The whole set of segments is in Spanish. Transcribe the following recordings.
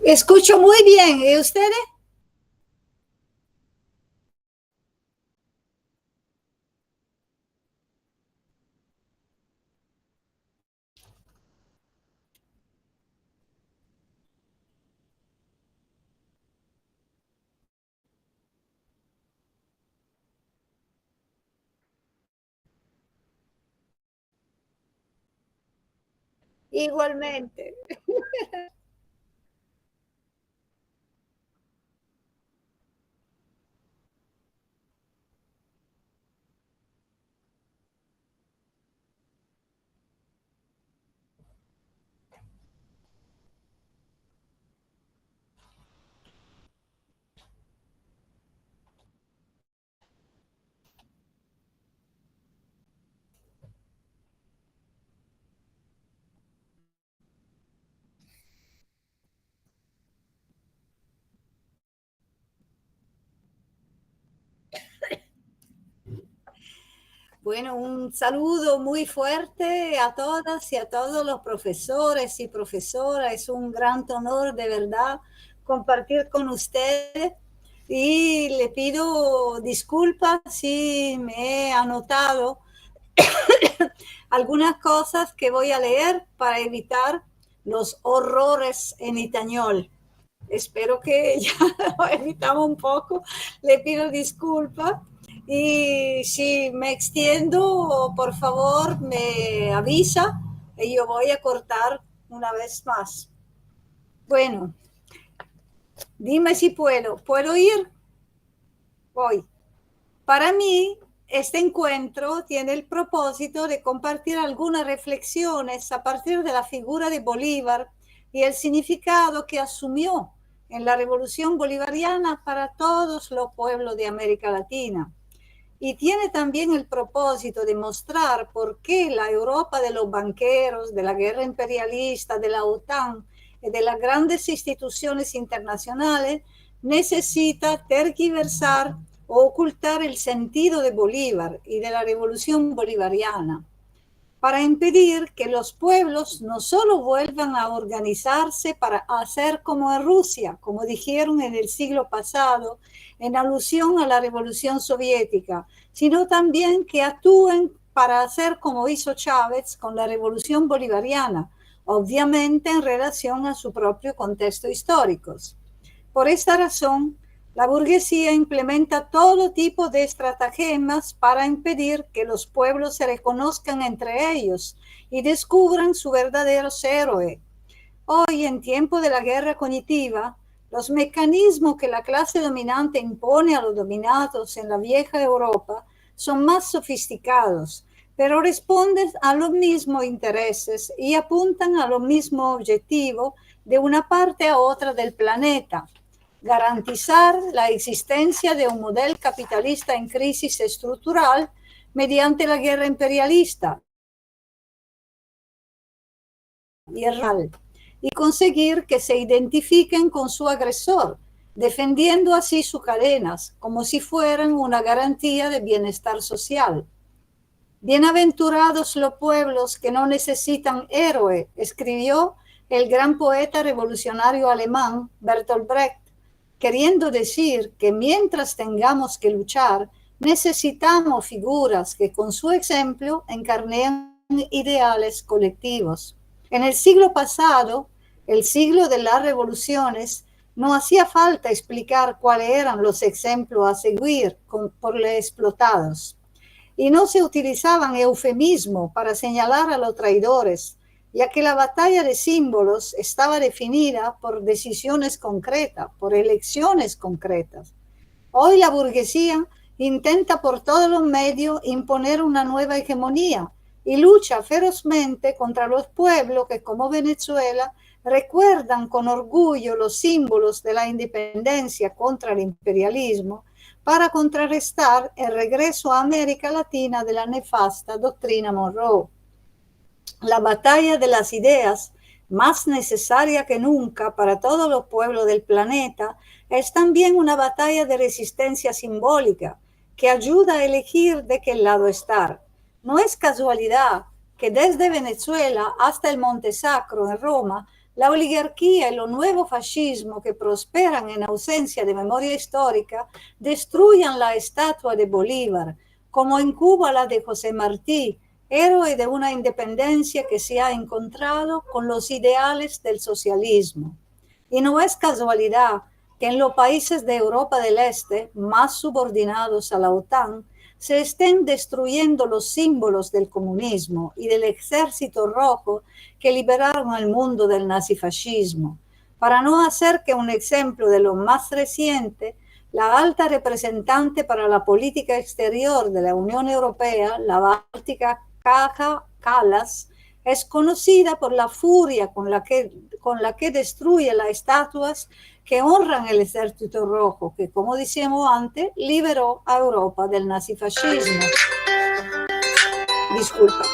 Escucho muy bien. ¿Y ustedes? Igualmente. Bueno, un saludo muy fuerte a todas y a todos los profesores y profesoras. Es un gran honor, de verdad, compartir con ustedes. Y le pido disculpas si me he anotado algunas cosas que voy a leer para evitar los horrores en español. Espero que ya lo evitamos un poco. Le pido disculpas. Y si me extiendo, por favor, me avisa y yo voy a cortar una vez más. Bueno, dime si puedo. ¿Puedo ir? Voy. Para mí, este encuentro tiene el propósito de compartir algunas reflexiones a partir de la figura de Bolívar y el significado que asumió en la Revolución Bolivariana para todos los pueblos de América Latina. Y tiene también el propósito de mostrar por qué la Europa de los banqueros, de la guerra imperialista, de la OTAN y de las grandes instituciones internacionales necesita tergiversar o ocultar el sentido de Bolívar y de la revolución bolivariana para impedir que los pueblos no solo vuelvan a organizarse para hacer como en Rusia, como dijeron en el siglo pasado, en alusión a la revolución soviética, sino también que actúen para hacer como hizo Chávez con la revolución bolivariana, obviamente en relación a su propio contexto histórico. Por esta razón, la burguesía implementa todo tipo de estratagemas para impedir que los pueblos se reconozcan entre ellos y descubran su verdadero héroe. Hoy, en tiempo de la guerra cognitiva, los mecanismos que la clase dominante impone a los dominados en la vieja Europa son más sofisticados, pero responden a los mismos intereses y apuntan a los mismos objetivos de una parte a otra del planeta: garantizar la existencia de un modelo capitalista en crisis estructural mediante la guerra imperialista y conseguir que se identifiquen con su agresor, defendiendo así sus cadenas como si fueran una garantía de bienestar social. Bienaventurados los pueblos que no necesitan héroe, escribió el gran poeta revolucionario alemán Bertolt Brecht, queriendo decir que mientras tengamos que luchar, necesitamos figuras que con su ejemplo encarnen ideales colectivos. En el siglo pasado, el siglo de las revoluciones, no hacía falta explicar cuáles eran los ejemplos a seguir por los explotados. Y no se utilizaban eufemismos para señalar a los traidores, ya que la batalla de símbolos estaba definida por decisiones concretas, por elecciones concretas. Hoy la burguesía intenta por todos los medios imponer una nueva hegemonía y lucha ferozmente contra los pueblos que, como Venezuela, recuerdan con orgullo los símbolos de la independencia contra el imperialismo para contrarrestar el regreso a América Latina de la nefasta doctrina Monroe. La batalla de las ideas, más necesaria que nunca para todos los pueblos del planeta, es también una batalla de resistencia simbólica que ayuda a elegir de qué lado estar. No es casualidad que desde Venezuela hasta el Monte Sacro en Roma, la oligarquía y los nuevos fascismos que prosperan en ausencia de memoria histórica destruyan la estatua de Bolívar, como en Cuba la de José Martí, héroe de una independencia que se ha encontrado con los ideales del socialismo. Y no es casualidad que en los países de Europa del Este, más subordinados a la OTAN, se estén destruyendo los símbolos del comunismo y del ejército rojo que liberaron al mundo del nazifascismo. Para no hacer que un ejemplo de lo más reciente, la alta representante para la política exterior de la Unión Europea, la báltica Kaja Kallas, es conocida por la furia con la que destruye las estatuas que honran el ejército rojo, que, como decíamos antes, liberó a Europa del nazifascismo. Disculpa.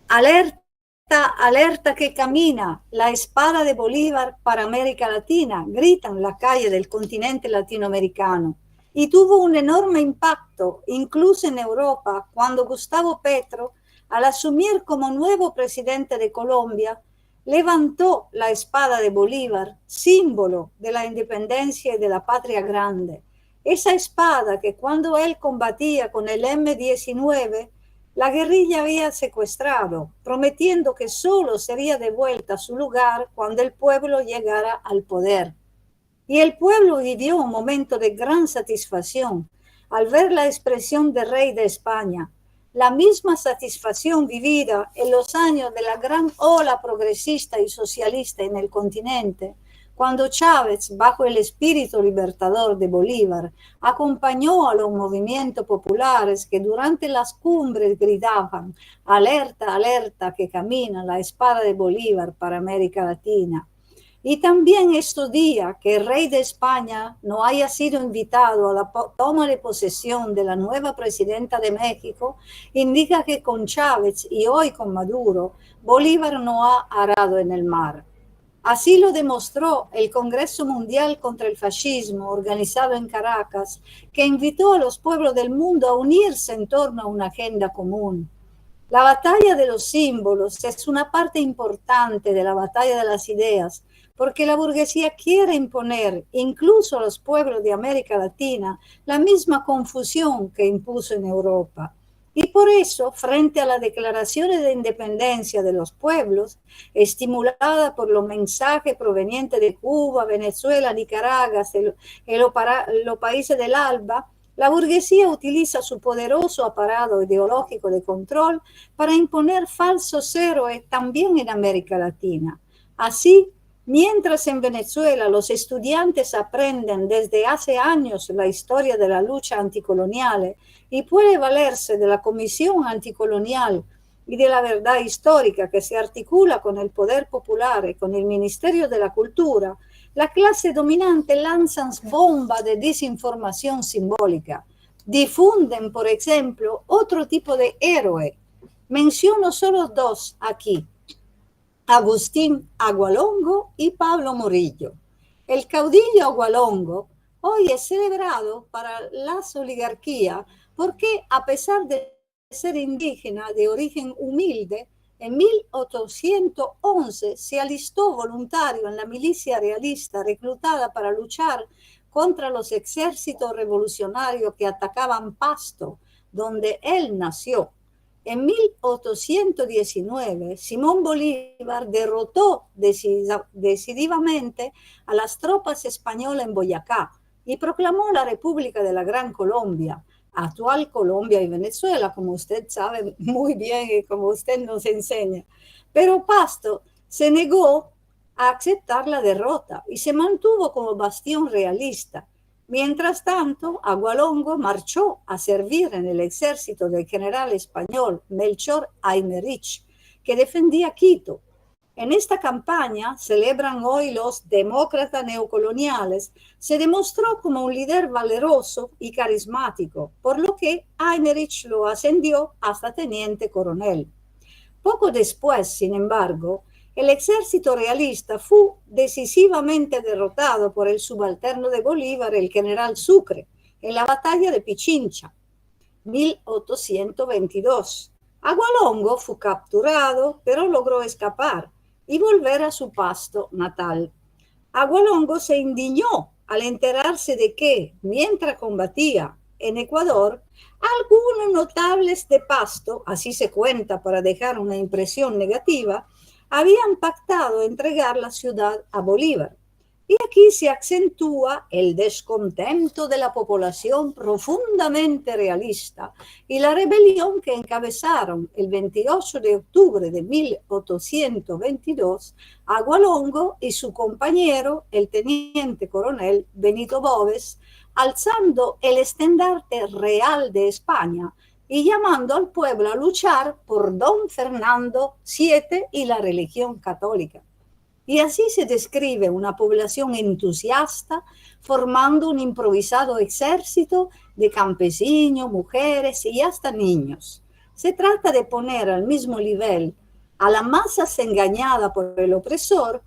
Alerta, alerta que camina la espada de Bolívar para América Latina, gritan la calle del continente latinoamericano. Y tuvo un enorme impacto, incluso en Europa, cuando Gustavo Petro, al asumir como nuevo presidente de Colombia, levantó la espada de Bolívar, símbolo de la independencia y de la patria grande. Esa espada que cuando él combatía con el M-19, la guerrilla había secuestrado, prometiendo que solo sería devuelta a su lugar cuando el pueblo llegara al poder. Y el pueblo vivió un momento de gran satisfacción al ver la expresión del rey de España, la misma satisfacción vivida en los años de la gran ola progresista y socialista en el continente, cuando Chávez, bajo el espíritu libertador de Bolívar, acompañó a los movimientos populares que durante las cumbres gritaban: alerta, alerta, que camina la espada de Bolívar para América Latina. Y también estos días que el rey de España no haya sido invitado a la toma de posesión de la nueva presidenta de México, indica que con Chávez y hoy con Maduro, Bolívar no ha arado en el mar. Así lo demostró el Congreso Mundial contra el Fascismo, organizado en Caracas, que invitó a los pueblos del mundo a unirse en torno a una agenda común. La batalla de los símbolos es una parte importante de la batalla de las ideas, porque la burguesía quiere imponer, incluso a los pueblos de América Latina, la misma confusión que impuso en Europa. Y por eso, frente a las declaraciones de independencia de los pueblos, estimulada por los mensajes provenientes de Cuba, Venezuela, Nicaragua, los países del ALBA, la burguesía utiliza su poderoso aparato ideológico de control para imponer falsos héroes también en América Latina. Así, mientras en Venezuela los estudiantes aprenden desde hace años la historia de la lucha anticolonial y puede valerse de la Comisión Anticolonial y de la verdad histórica que se articula con el poder popular y con el Ministerio de la Cultura, la clase dominante lanza bombas de desinformación simbólica. Difunden, por ejemplo, otro tipo de héroe. Menciono solo dos aquí: Agustín Agualongo y Pablo Morillo. El caudillo Agualongo hoy es celebrado para las oligarquías porque, a pesar de ser indígena de origen humilde, en 1811 se alistó voluntario en la milicia realista reclutada para luchar contra los ejércitos revolucionarios que atacaban Pasto, donde él nació. En 1819, Simón Bolívar derrotó decididamente a las tropas españolas en Boyacá y proclamó la República de la Gran Colombia, actual Colombia y Venezuela, como usted sabe muy bien y como usted nos enseña. Pero Pasto se negó a aceptar la derrota y se mantuvo como bastión realista. Mientras tanto, Agualongo marchó a servir en el ejército del general español Melchor Aymerich, que defendía Quito. En esta campaña, celebran hoy los demócratas neocoloniales, se demostró como un líder valeroso y carismático, por lo que Aymerich lo ascendió hasta teniente coronel. Poco después, sin embargo, el ejército realista fue decisivamente derrotado por el subalterno de Bolívar, el general Sucre, en la batalla de Pichincha. 1822. Agualongo fu capturado, pero logró escapar y volver a su pasto natal. Agualongo se indignó al enterarse de que, mientras combatía en Ecuador, algunos notables de Pasto, así se cuenta para dejar una impresión negativa, habían pactado entregar la ciudad a Bolívar. Y aquí se acentúa el descontento de la población profundamente realista y la rebelión que encabezaron el 28 de octubre de 1822 Agualongo y su compañero, el teniente coronel Benito Boves, alzando el estandarte real de España y llamando al pueblo a luchar por don Fernando VII y la religión católica. Y así se describe una población entusiasta formando un improvisado ejército de campesinos, mujeres y hasta niños. Se trata de poner al mismo nivel a las masas engañadas por el opresor,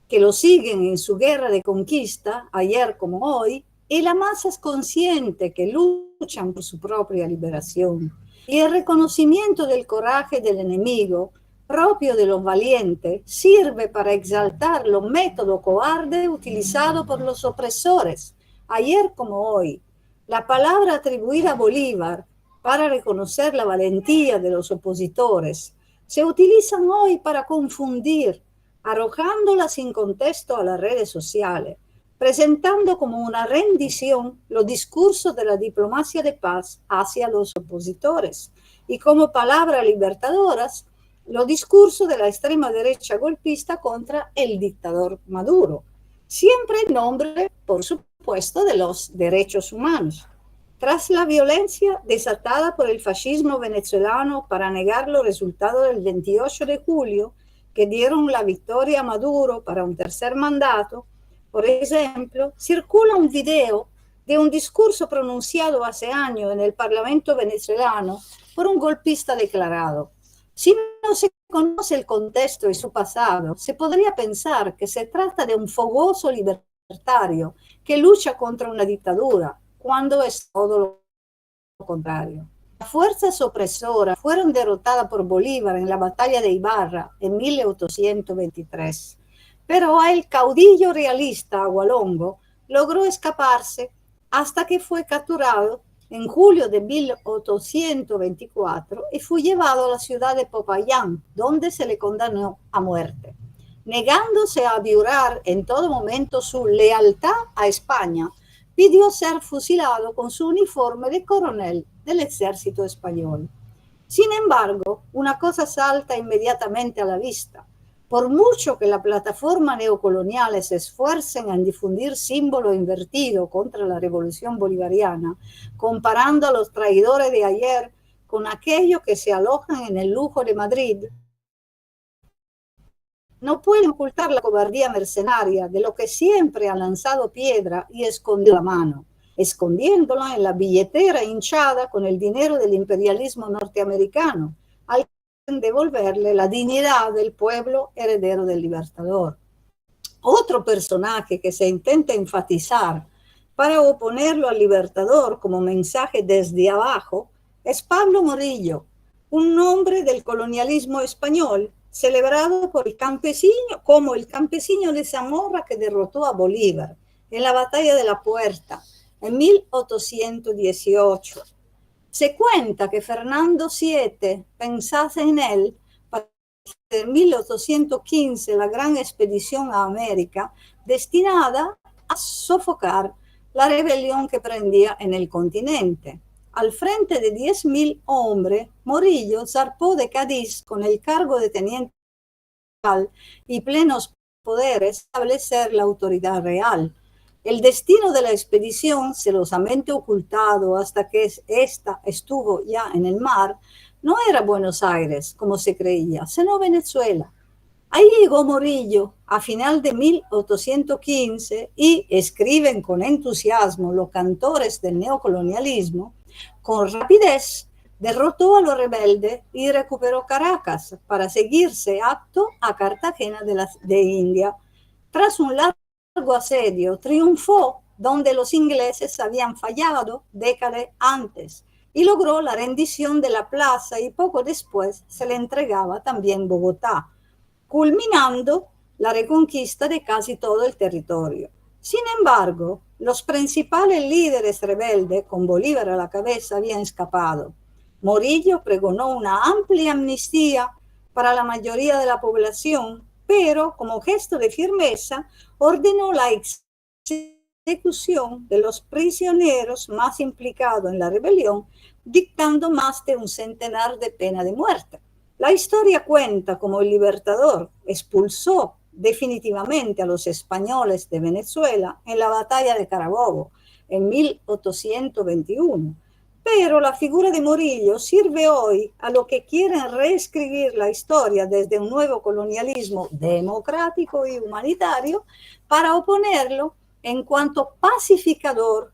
que lo siguen en su guerra de conquista, ayer como hoy, y las masas conscientes que luchan por su propia liberación. Y el reconocimiento del coraje del enemigo propio de los valientes sirve para exaltar los métodos cobardes utilizados por los opresores, ayer como hoy. La palabra atribuida a Bolívar para reconocer la valentía de los opositores se utilizan hoy para confundir, arrojándola sin contexto a las redes sociales, presentando como una rendición los discursos de la diplomacia de paz hacia los opositores y como palabras libertadoras los discursos de la extrema derecha golpista contra el dictador Maduro, siempre en nombre, por supuesto, de los derechos humanos. Tras la violencia desatada por el fascismo venezolano para negar los resultados del 28 de julio, que dieron la victoria a Maduro para un tercer mandato, por ejemplo, circula un video de un discurso pronunciado hace años en el Parlamento venezolano por un golpista declarado. Si no se conoce el contexto y su pasado, se podría pensar que se trata de un fogoso libertario que lucha contra una dictadura, cuando es todo lo contrario. Las fuerzas opresoras fueron derrotadas por Bolívar en la batalla de Ibarra en 1823, pero el caudillo realista Agualongo logró escaparse hasta que fue capturado en julio de 1824 y fue llevado a la ciudad de Popayán, donde se le condenó a muerte. Negándose a jurar en todo momento su lealtad a España, pidió ser fusilado con su uniforme de coronel del ejército español. Sin embargo, una cosa salta inmediatamente a la vista. Por mucho que las plataformas neocoloniales se esfuercen en difundir símbolos invertidos contra la revolución bolivariana, comparando a los traidores de ayer con aquellos que se alojan en el lujo de Madrid, no pueden ocultar la cobardía mercenaria de lo que siempre ha lanzado piedra y escondido la mano, escondiéndola en la billetera hinchada con el dinero del imperialismo norteamericano, al devolverle la dignidad del pueblo heredero del Libertador. Otro personaje que se intenta enfatizar para oponerlo al Libertador como mensaje desde abajo es Pablo Morillo, un hombre del colonialismo español celebrado por el campesino como el campesino de Zamora que derrotó a Bolívar en la batalla de la Puerta en 1818. Se cuenta que Fernando VII pensase en él para en 1815 la gran expedición a América destinada a sofocar la rebelión que prendía en el continente. Al frente de 10.000 hombres, Morillo zarpó de Cádiz con el cargo de teniente y plenos poderes establecer la autoridad real. El destino de la expedición, celosamente ocultado hasta que ésta estuvo ya en el mar, no era Buenos Aires, como se creía, sino Venezuela. Ahí llegó Morillo a final de 1815 y, escriben con entusiasmo los cantores del neocolonialismo, con rapidez derrotó a los rebeldes y recuperó Caracas para seguirse apto a Cartagena de India. Tras un largo asedio, triunfó donde los ingleses habían fallado décadas antes y logró la rendición de la plaza y poco después se le entregaba también Bogotá, culminando la reconquista de casi todo el territorio. Sin embargo, los principales líderes rebeldes, con Bolívar a la cabeza, habían escapado. Morillo pregonó una amplia amnistía para la mayoría de la población, pero como gesto de firmeza ordenó la ejecución de los prisioneros más implicados en la rebelión, dictando más de un centenar de pena de muerte. La historia cuenta cómo el Libertador expulsó definitivamente a los españoles de Venezuela en la batalla de Carabobo en 1821. Pero la figura de Morillo sirve hoy a lo que quieren reescribir la historia desde un nuevo colonialismo democrático y humanitario para oponerlo en cuanto pacificador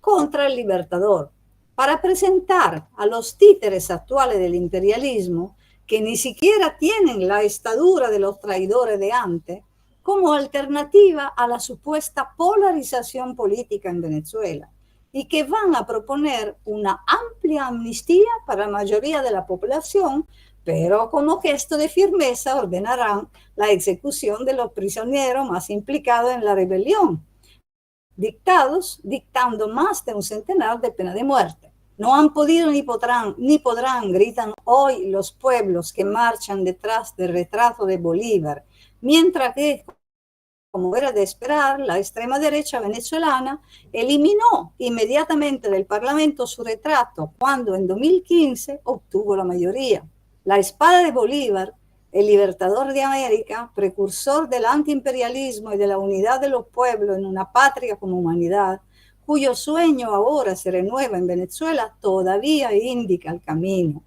contra el Libertador, para presentar a los títeres actuales del imperialismo, que ni siquiera tienen la estadura de los traidores de antes, como alternativa a la supuesta polarización política en Venezuela, y que van a proponer una amplia amnistía para la mayoría de la población, pero como gesto de firmeza ordenarán la ejecución de los prisioneros más implicados en la rebelión, dictando más de un centenar de pena de muerte. No han podido ni podrán, gritan hoy los pueblos que marchan detrás del retrato de Bolívar, mientras que, como era de esperar, la extrema derecha venezolana eliminó inmediatamente del Parlamento su retrato cuando en 2015 obtuvo la mayoría. La espada de Bolívar, el libertador de América, precursor del antiimperialismo y de la unidad de los pueblos en una patria como humanidad, cuyo sueño ahora se renueva en Venezuela, todavía indica el camino.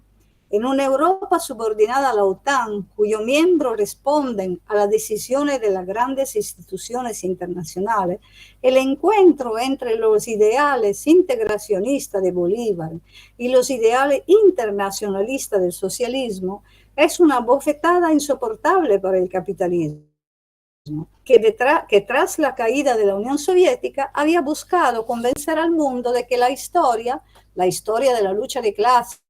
En una Europa subordinada a la OTAN, cuyos miembros responden a las decisiones de las grandes instituciones internacionales, el encuentro entre los ideales integracionistas de Bolívar y los ideales internacionalistas del socialismo es una bofetada insoportable para el capitalismo, que tras la caída de la Unión Soviética había buscado convencer al mundo de que la historia de la lucha de clases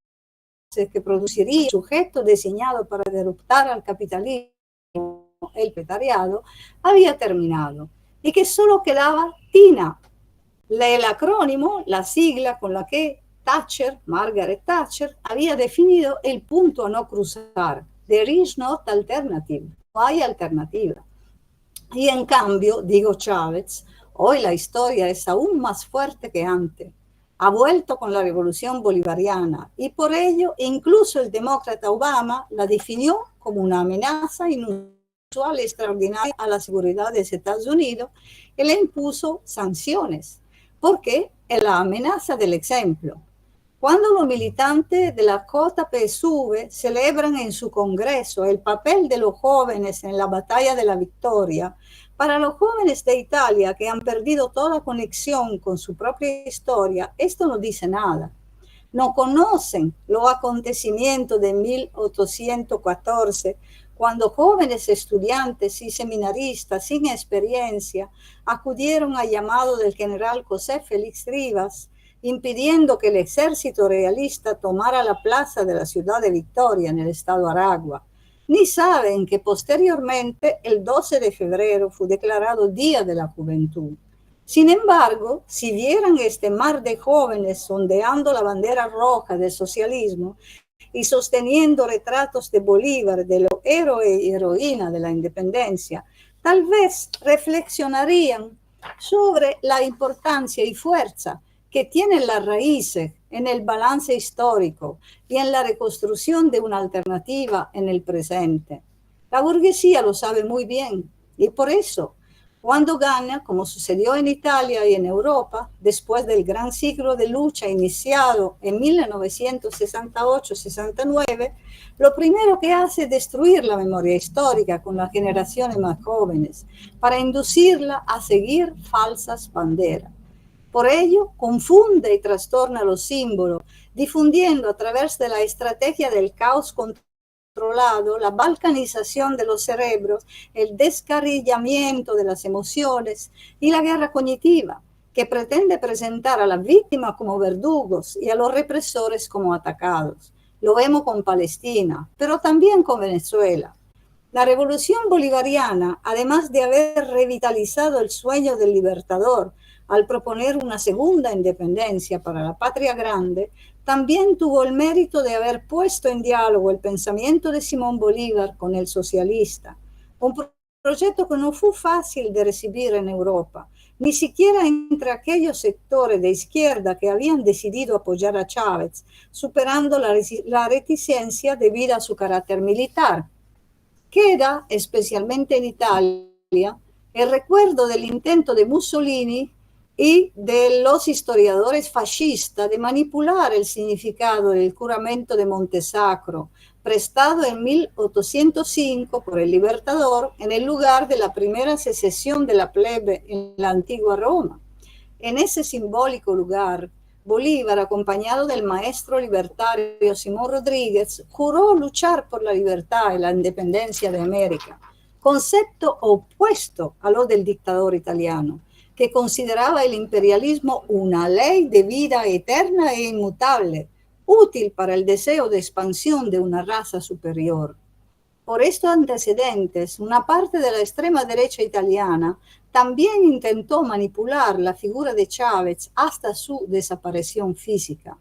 que produciría un sujeto diseñado para derrotar al capitalismo, el proletariado, había terminado y que solo quedaba TINA, el acrónimo, la sigla con la que Margaret Thatcher, había definido el punto a no cruzar. There is no alternative. No hay alternativa. Y en cambio, digo Chávez, hoy la historia es aún más fuerte que antes. Ha vuelto con la revolución bolivariana y por ello incluso el demócrata Obama la definió como una amenaza inusual y extraordinaria a la seguridad de Estados Unidos y le impuso sanciones, porque es la amenaza del ejemplo. Cuando los militantes de la JPSUV celebran en su congreso el papel de los jóvenes en la batalla de la victoria, para los jóvenes de Italia que han perdido toda conexión con su propia historia, esto no dice nada. No conocen los acontecimientos de 1814, cuando jóvenes estudiantes y seminaristas sin experiencia acudieron al llamado del general José Félix Rivas, impidiendo que el ejército realista tomara la plaza de la ciudad de Victoria en el estado Aragua. Ni saben que posteriormente, el 12 de febrero, fue declarado Día de la Juventud. Sin embargo, si vieran este mar de jóvenes ondeando la bandera roja del socialismo y sosteniendo retratos de Bolívar, de los héroes y heroínas de la independencia, tal vez reflexionarían sobre la importancia y fuerza que tienen las raíces en el balance histórico y en la reconstrucción de una alternativa en el presente. La burguesía lo sabe muy bien y por eso, cuando gana, como sucedió en Italia y en Europa, después del gran ciclo de lucha iniciado en 1968-69, lo primero que hace es destruir la memoria histórica con las generaciones más jóvenes para inducirla a seguir falsas banderas. Por ello, confunde y trastorna los símbolos, difundiendo a través de la estrategia del caos controlado, la balcanización de los cerebros, el descarrilamiento de las emociones y la guerra cognitiva, que pretende presentar a las víctimas como verdugos y a los represores como atacados. Lo vemos con Palestina, pero también con Venezuela. La revolución bolivariana, además de haber revitalizado el sueño del libertador al proponer una segunda independencia para la patria grande, también tuvo el mérito de haber puesto en diálogo el pensamiento de Simón Bolívar con el socialista, un proyecto que no fue fácil de recibir en Europa, ni siquiera entre aquellos sectores de izquierda que habían decidido apoyar a Chávez, superando la reticencia debido a su carácter militar. Queda, especialmente en Italia, el recuerdo del intento de Mussolini y de los historiadores fascistas de manipular el significado del juramento de Montesacro, prestado en 1805 por el Libertador en el lugar de la primera secesión de la plebe en la antigua Roma. En ese simbólico lugar, Bolívar, acompañado del maestro libertario Simón Rodríguez, juró luchar por la libertad y la independencia de América, concepto opuesto a lo del dictador italiano, que consideraba el imperialismo una ley de vida eterna e inmutable, útil para el deseo de expansión de una raza superior. Por estos antecedentes, una parte de la extrema derecha italiana también intentó manipular la figura de Chávez hasta su desaparición física.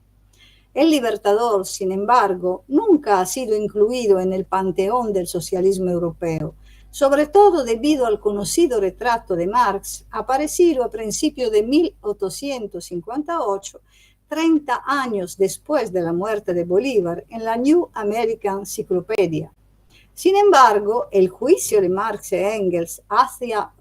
El Libertador, sin embargo, nunca ha sido incluido en el panteón del socialismo europeo, sobre todo debido al conocido retrato de Marx, aparecido a principios de 1858, 30 años después de la muerte de Bolívar, en la New American Encyclopedia. Sin embargo, el juicio de Marx y Engels hacia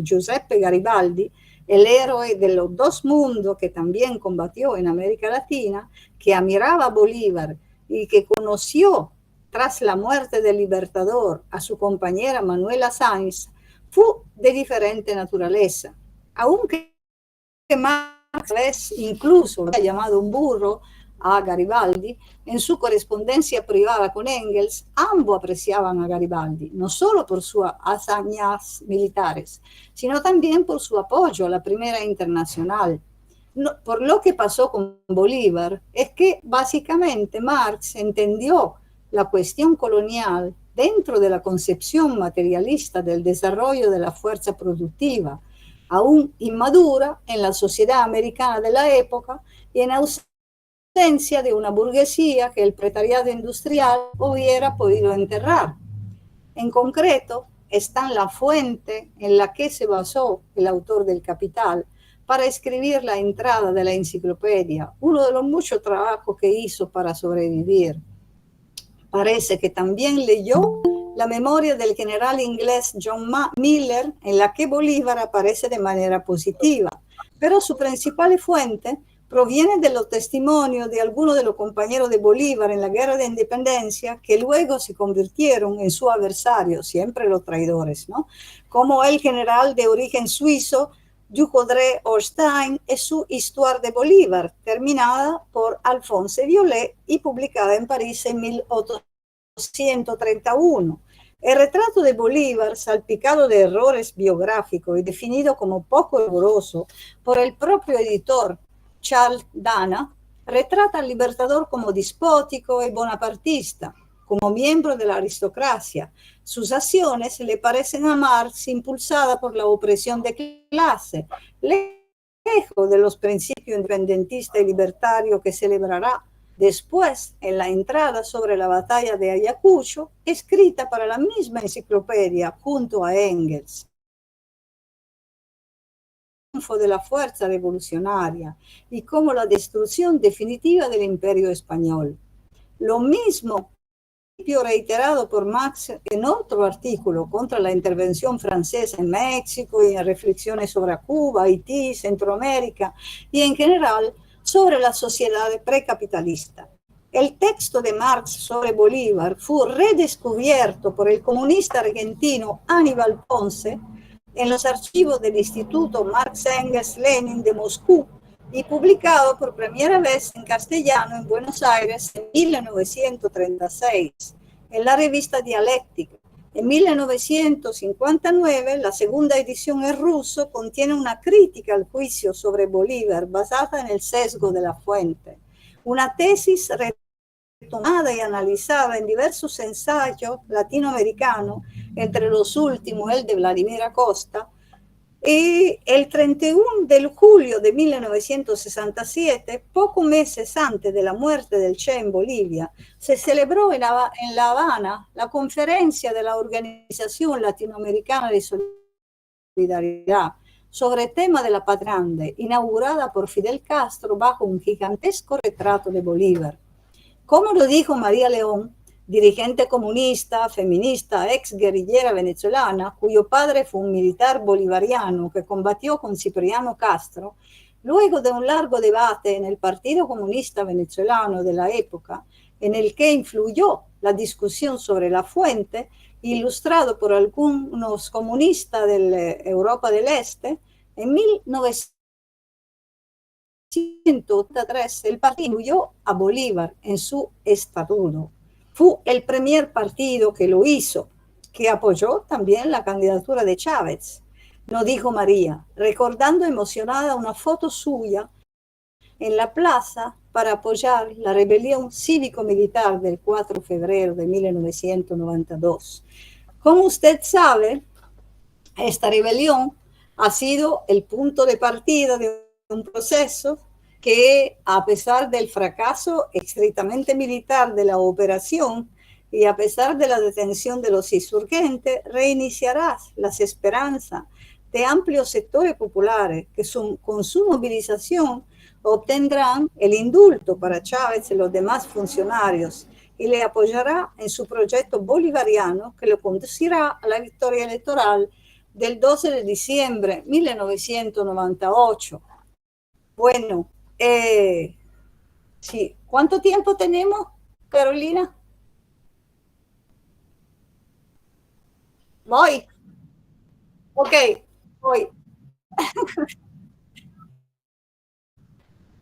Giuseppe Garibaldi, el héroe de los dos mundos que también combatió en América Latina, que admiraba a Bolívar y que conoció tras la muerte del Libertador a su compañera Manuela Sáenz, fue de diferente naturaleza. Aunque Marx incluso lo ha llamado un burro a Garibaldi, en su correspondencia privada con Engels, ambos apreciaban a Garibaldi, no solo por sus hazañas militares, sino también por su apoyo a la Primera Internacional. No, por lo que pasó con Bolívar, es que básicamente Marx entendió la cuestión colonial dentro de la concepción materialista del desarrollo de la fuerza productiva, aún inmadura en la sociedad americana de la época y en ausencia de una burguesía que el proletariado industrial hubiera podido enterrar. En concreto, está en la fuente en la que se basó el autor del Capital para escribir la entrada de la enciclopedia, uno de los muchos trabajos que hizo para sobrevivir. Parece que también leyó la memoria del general inglés John Miller, en la que Bolívar aparece de manera positiva, pero su principal fuente proviene de los testimonios de algunos de los compañeros de Bolívar en la Guerra de Independencia, que luego se convirtieron en su adversario, siempre los traidores, ¿no? Como el general de origen suizo Ducodré Orstein es su Histoire de Bolívar, terminada por Alphonse Violet y publicada en París en 1831. El retrato de Bolívar, salpicado de errores biográficos y definido como poco riguroso por el propio editor Charles Dana, retrata al Libertador como despótico y bonapartista, como miembro de la aristocracia. Sus acciones le parecen a Marx impulsadas por la opresión de clase, lejos de los principios independentistas y libertarios que celebrará después en la entrada sobre la batalla de Ayacucho, escrita para la misma enciclopedia junto a Engels. De la fuerza revolucionaria y como la destrucción definitiva del imperio español. Lo mismo reiterado por Marx en otro artículo contra la intervención francesa en México y en reflexiones sobre Cuba, Haití, Centroamérica y en general sobre la sociedad precapitalista. El texto de Marx sobre Bolívar fue redescubierto por el comunista argentino Aníbal Ponce en los archivos del Instituto Marx Engels Lenin de Moscú y publicado por primera vez en castellano en Buenos Aires en 1936 en la revista Dialéctica, En 1959, la segunda edición en ruso contiene una crítica al juicio sobre Bolívar basada en el sesgo de la fuente, una tesis retomada y analizada en diversos ensayos latinoamericanos, entre los últimos el de Vladimir Acosta. Y el 31 de julio de 1967, pocos meses antes de la muerte del Che en Bolivia, se celebró en La Habana la conferencia de la Organización Latinoamericana de Solidaridad sobre el tema de la Patria Grande, inaugurada por Fidel Castro bajo un gigantesco retrato de Bolívar. Como lo dijo María León, dirigente comunista, feminista, ex guerrillera venezolana, cuyo padre fue un militar bolivariano que combatió con Cipriano Castro, luego de un largo debate en el Partido Comunista Venezolano de la época, en el que influyó la discusión sobre la fuente, ilustrado por algunos comunistas de Europa del Este, en 1983 el partido incluyó a Bolívar en su estatuto. Fue el primer partido que lo hizo, que apoyó también la candidatura de Chávez. Nos dijo María, recordando emocionada una foto suya en la plaza para apoyar la rebelión cívico-militar del 4 de febrero de 1992. Como usted sabe, esta rebelión ha sido el punto de partida de un proceso que, a pesar del fracaso estrictamente militar de la operación y a pesar de la detención de los insurgentes, reiniciará las esperanzas de amplios sectores populares que con su movilización obtendrán el indulto para Chávez y los demás funcionarios y le apoyará en su proyecto bolivariano que lo conducirá a la victoria electoral del 12 de diciembre de 1998. Bueno, sí. ¿Cuánto tiempo tenemos, Carolina? Voy. Ok, voy.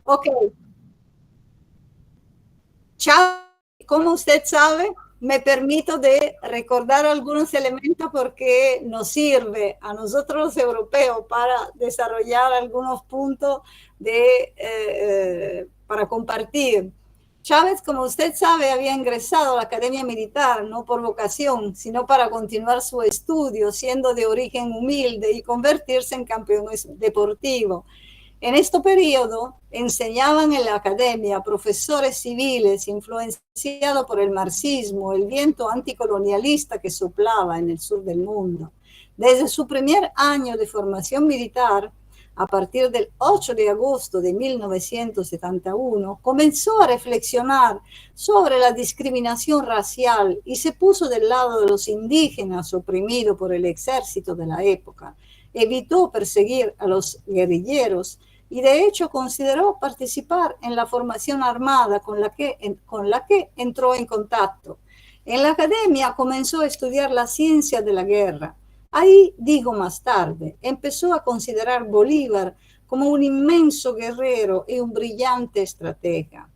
Ok. Chao. Como usted sabe, me permito de recordar algunos elementos porque nos sirve a nosotros los europeos para desarrollar algunos puntos para compartir. Chávez, como usted sabe, había ingresado a la Academia Militar, no por vocación, sino para continuar su estudio, siendo de origen humilde y convertirse en campeón deportivo. En este periodo enseñaban en la academia profesores civiles influenciados por el marxismo, el viento anticolonialista que soplaba en el sur del mundo. Desde su primer año de formación militar, a partir del 8 de agosto de 1971, comenzó a reflexionar sobre la discriminación racial y se puso del lado de los indígenas oprimidos por el ejército de la época. Evitó perseguir a los guerrilleros y de hecho consideró participar en la formación armada con la que entró en contacto. En la academia comenzó a estudiar la ciencia de la guerra. Ahí, dijo más tarde, empezó a considerar Bolívar como un inmenso guerrero y un brillante estratega,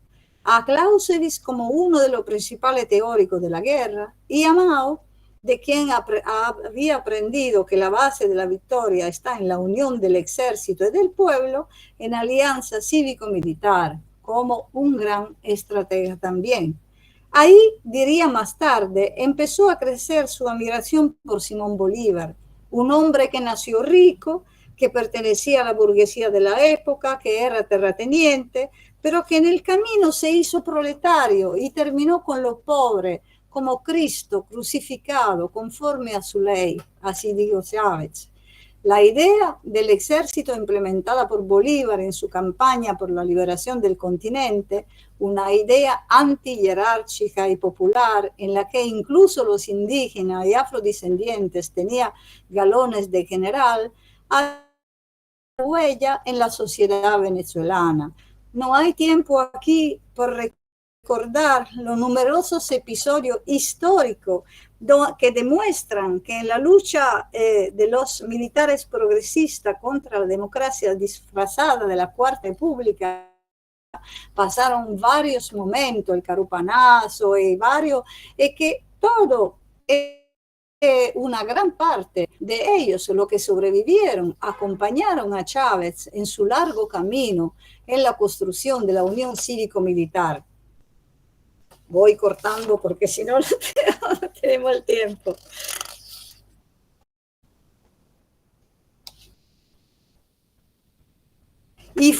a Clausewitz como uno de los principales teóricos de la guerra y a Mao, de quien había aprendido que la base de la victoria está en la unión del ejército y del pueblo, en alianza cívico-militar, como un gran estratega también. Ahí, diría más tarde, empezó a crecer su admiración por Simón Bolívar, un hombre que nació rico, que pertenecía a la burguesía de la época, que era terrateniente, pero que en el camino se hizo proletario y terminó con los pobres, como Cristo crucificado conforme a su ley, así dijo Chávez. La idea del ejército implementada por Bolívar en su campaña por la liberación del continente, una idea antihierárquica y popular en la que incluso los indígenas y afrodescendientes tenían galones de general, ha huella en la sociedad venezolana. No hay tiempo aquí por recordar los numerosos episodios históricos que demuestran que en la lucha de los militares progresistas contra la democracia disfrazada de la Cuarta República pasaron varios momentos, el carupanazo y varios, que todo una gran parte de ellos, los que sobrevivieron, acompañaron a Chávez en su largo camino en la construcción de la Unión Cívico-Militar. Voy cortando porque si no, no tenemos el tiempo. Y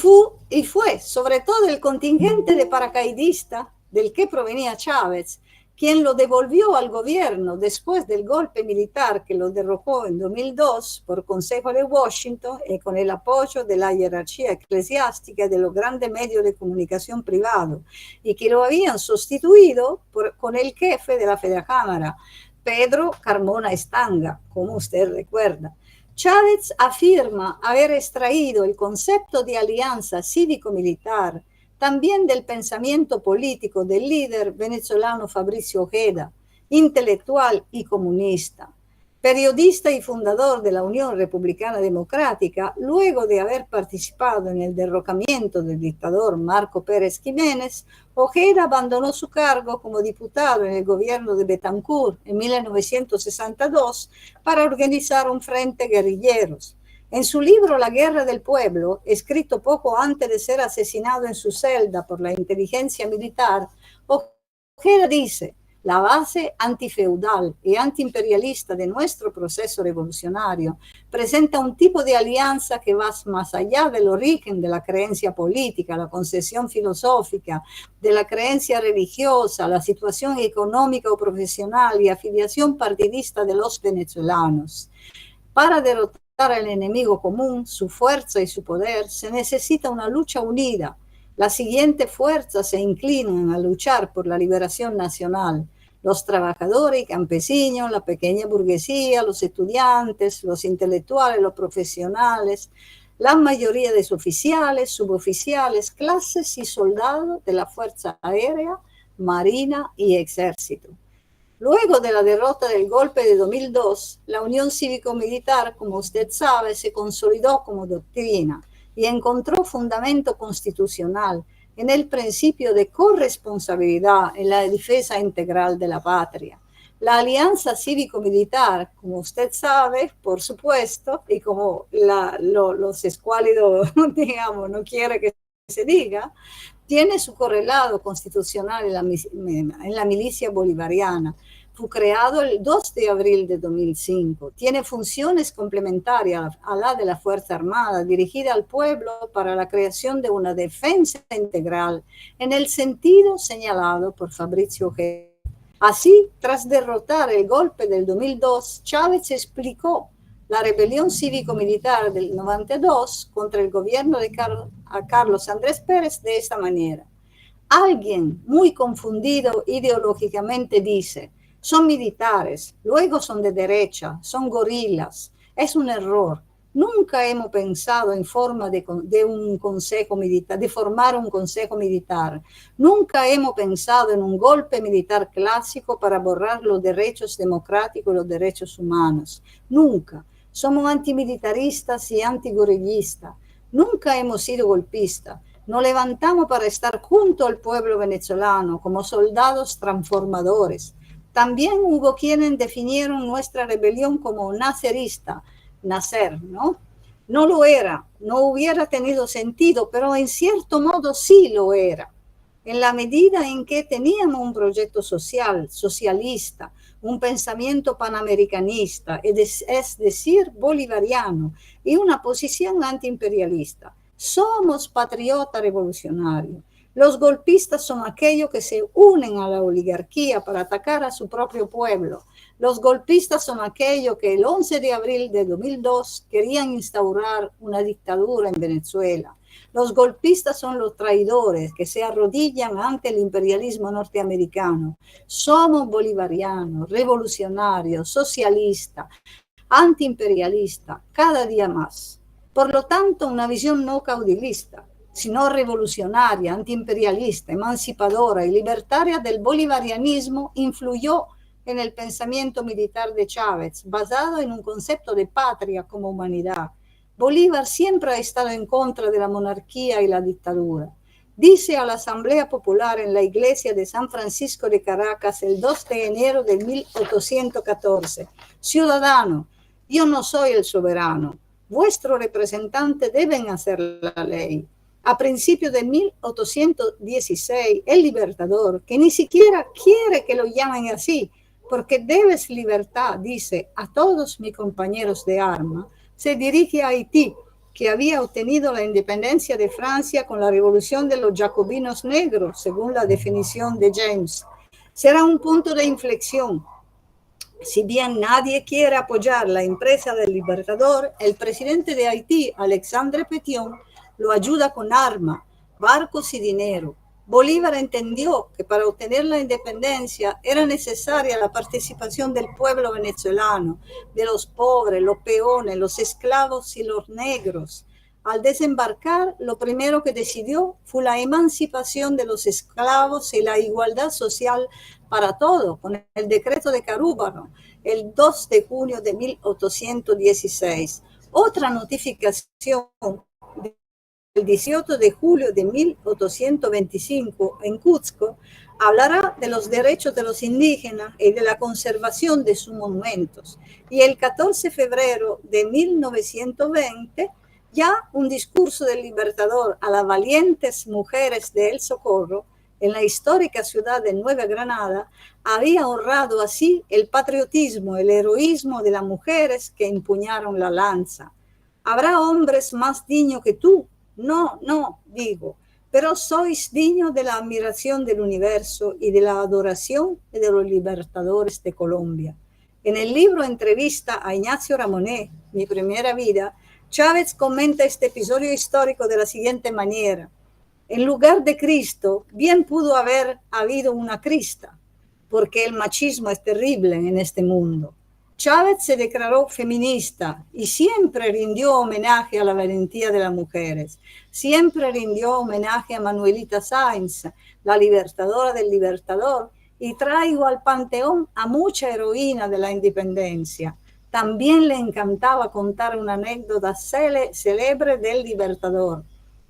fue sobre todo el contingente de paracaidistas del que provenía Chávez quien lo devolvió al gobierno después del golpe militar que lo derrocó en 2002 por consejo de Washington y con el apoyo de la jerarquía eclesiástica de los grandes medios de comunicación privados y que lo habían sustituido con el jefe de la Federcámara, Pedro Carmona Estanga, como usted recuerda. Chávez afirma haber extraído el concepto de alianza cívico-militar también del pensamiento político del líder venezolano Fabricio Ojeda, intelectual y comunista. Periodista y fundador de la Unión Republicana Democrática, luego de haber participado en el derrocamiento del dictador Marco Pérez Jiménez, Ojeda abandonó su cargo como diputado en el gobierno de Betancourt en 1962 para organizar un frente guerrilleros. En su libro La Guerra del Pueblo, escrito poco antes de ser asesinado en su celda por la inteligencia militar, Ojeda dice: la base antifeudal y antiimperialista de nuestro proceso revolucionario presenta un tipo de alianza que va más allá del origen de la creencia política, la concepción filosófica, de la creencia religiosa, la situación económica o profesional y afiliación partidista de los venezolanos. Para derrotar al enemigo común, su fuerza y su poder, se necesita una lucha unida. Las siguientes fuerzas se inclinan a luchar por la liberación nacional: los trabajadores y campesinos, la pequeña burguesía, los estudiantes, los intelectuales, los profesionales, la mayoría de oficiales, suboficiales, clases y soldados de la Fuerza Aérea, Marina y Ejército. Luego de la derrota del golpe de 2002, la Unión Cívico-Militar, como usted sabe, se consolidó como doctrina y encontró fundamento constitucional en el principio de corresponsabilidad en la defensa integral de la patria. La alianza cívico-militar, como usted sabe, por supuesto, y como los escuálidos, digamos, no quiere que se diga, tiene su correlado constitucional en la milicia bolivariana. Fue creado el 2 de abril de 2005. Tiene funciones complementarias a la de la Fuerza Armada, dirigida al pueblo para la creación de una defensa integral en el sentido señalado por Fabricio Ojeda. Así, tras derrotar el golpe del 2002, Chávez explicó la rebelión cívico-militar del 92 contra el gobierno de Carlos Andrés Pérez de esta manera: alguien muy confundido ideológicamente dice: son militares, luego son de derecha, son gorilas. Es un error. Nunca hemos pensado en forma de un consejo militar, de formar un consejo militar. Nunca hemos pensado en un golpe militar clásico para borrar los derechos democráticos y los derechos humanos. Nunca. Somos antimilitaristas y antigorilistas. Nunca hemos sido golpistas. Nos levantamos para estar junto al pueblo venezolano como soldados transformadores. También hubo quienes definieron nuestra rebelión como nacerista, nacer, ¿no? No lo era, no hubiera tenido sentido, pero en cierto modo sí lo era, en la medida en que teníamos un proyecto social, socialista, un pensamiento panamericanista, es decir, bolivariano, y una posición antiimperialista. Somos patriotas revolucionarios. Los golpistas son aquellos que se unen a la oligarquía para atacar a su propio pueblo. Los golpistas son aquellos que el 11 de abril de 2002 querían instaurar una dictadura en Venezuela. Los golpistas son los traidores que se arrodillan ante el imperialismo norteamericano. Somos bolivarianos, revolucionarios, socialistas, antiimperialistas, cada día más. Por lo tanto, una visión no caudilista, sino revolucionaria, antiimperialista, emancipadora y libertaria del bolivarianismo influyó en el pensamiento militar de Chávez, basado en un concepto de patria como humanidad. Bolívar siempre ha estado en contra de la monarquía y la dictadura. dice a la Asamblea Popular en la iglesia de San Francisco de Caracas el 2 de enero de 1814, ciudadano, yo no soy el soberano, vuestros representantes deben hacer la ley. A principios de 1816, el libertador, que ni siquiera quiere que lo llamen así, porque debes libertad, dice a todos mis compañeros de arma, se dirige a Haití, que había obtenido la independencia de Francia con la revolución de los jacobinos negros, según la definición de James. Será un punto de inflexión. Si bien nadie quiere apoyar la empresa del Libertador, el presidente de Haití, Alexandre Petion, lo ayuda con armas, barcos y dinero. Bolívar entendió que para obtener la independencia era necesaria la participación del pueblo venezolano, de los pobres, los peones, los esclavos y los negros. Al desembarcar, lo primero que decidió fue la emancipación de los esclavos y la igualdad social para todos, con el decreto de Carúpano, el 2 de junio de 1816. Otra notificación el 18 de julio de 1825 en Cuzco, hablará de los derechos de los indígenas y de la conservación de sus monumentos. Y el 14 de febrero de 1920, ya un discurso del Libertador a las valientes mujeres de El Socorro en la histórica ciudad de Nueva Granada, había honrado así el patriotismo, el heroísmo de las mujeres que empuñaron la lanza. ¿Habrá hombres más dignos que tú? No, no, digo, pero sois dignos de la admiración del universo y de la adoración de los libertadores de Colombia. En el libro Entrevista a Ignacio Ramonet, Mi primera vida, Chávez comenta este episodio histórico de la siguiente manera. En lugar de Cristo, bien pudo haber habido una Crista, porque el machismo es terrible en este mundo. Chávez se declaró feminista y siempre rindió homenaje a la valentía de las mujeres. Siempre rindió homenaje a Manuelita Sáenz, la libertadora del Libertador, y traigo al panteón a mucha heroína de la independencia. También le encantaba contar una anécdota célebre del Libertador.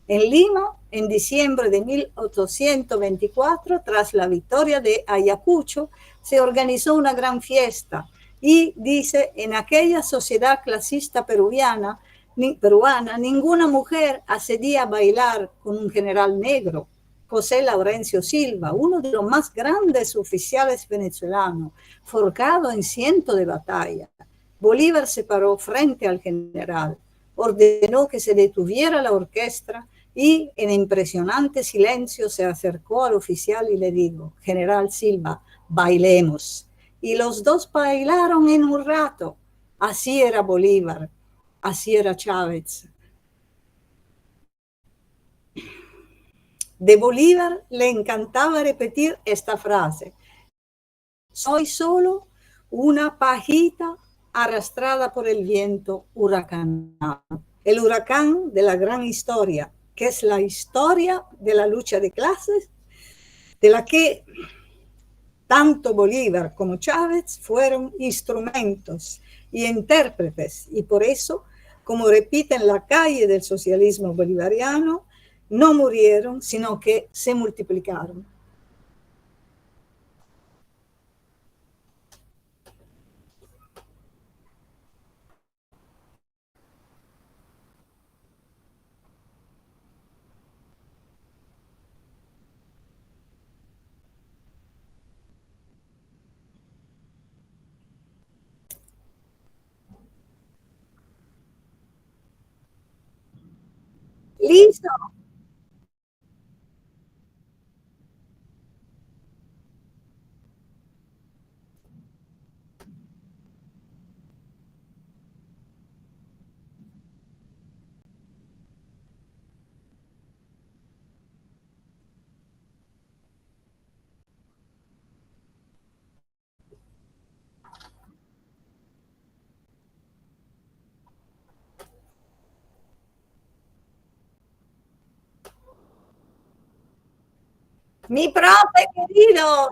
En Lima, en diciembre de 1824, tras la victoria de Ayacucho, se organizó una gran fiesta y dice, en aquella sociedad clasista peruana, ninguna mujer accedía a bailar con un general negro, José Laurencio Silva, uno de los más grandes oficiales venezolanos, forjado en cientos de batallas. Bolívar se paró frente al general, ordenó que se detuviera la orquesta y en impresionante silencio se acercó al oficial y le dijo, General Silva, bailemos. Y los dos bailaron en un rato. Así era Bolívar, así era Chávez. De Bolívar le encantaba repetir esta frase, soy solo una pajita arrastrada por el viento huracanado. El huracán de la gran historia, que es la historia de la lucha de clases, de la que tanto Bolívar como Chávez fueron instrumentos y intérpretes, y por eso, como repite en la calle del socialismo bolivariano, no murieron, sino que se multiplicaron. Listo. Mi profe querido.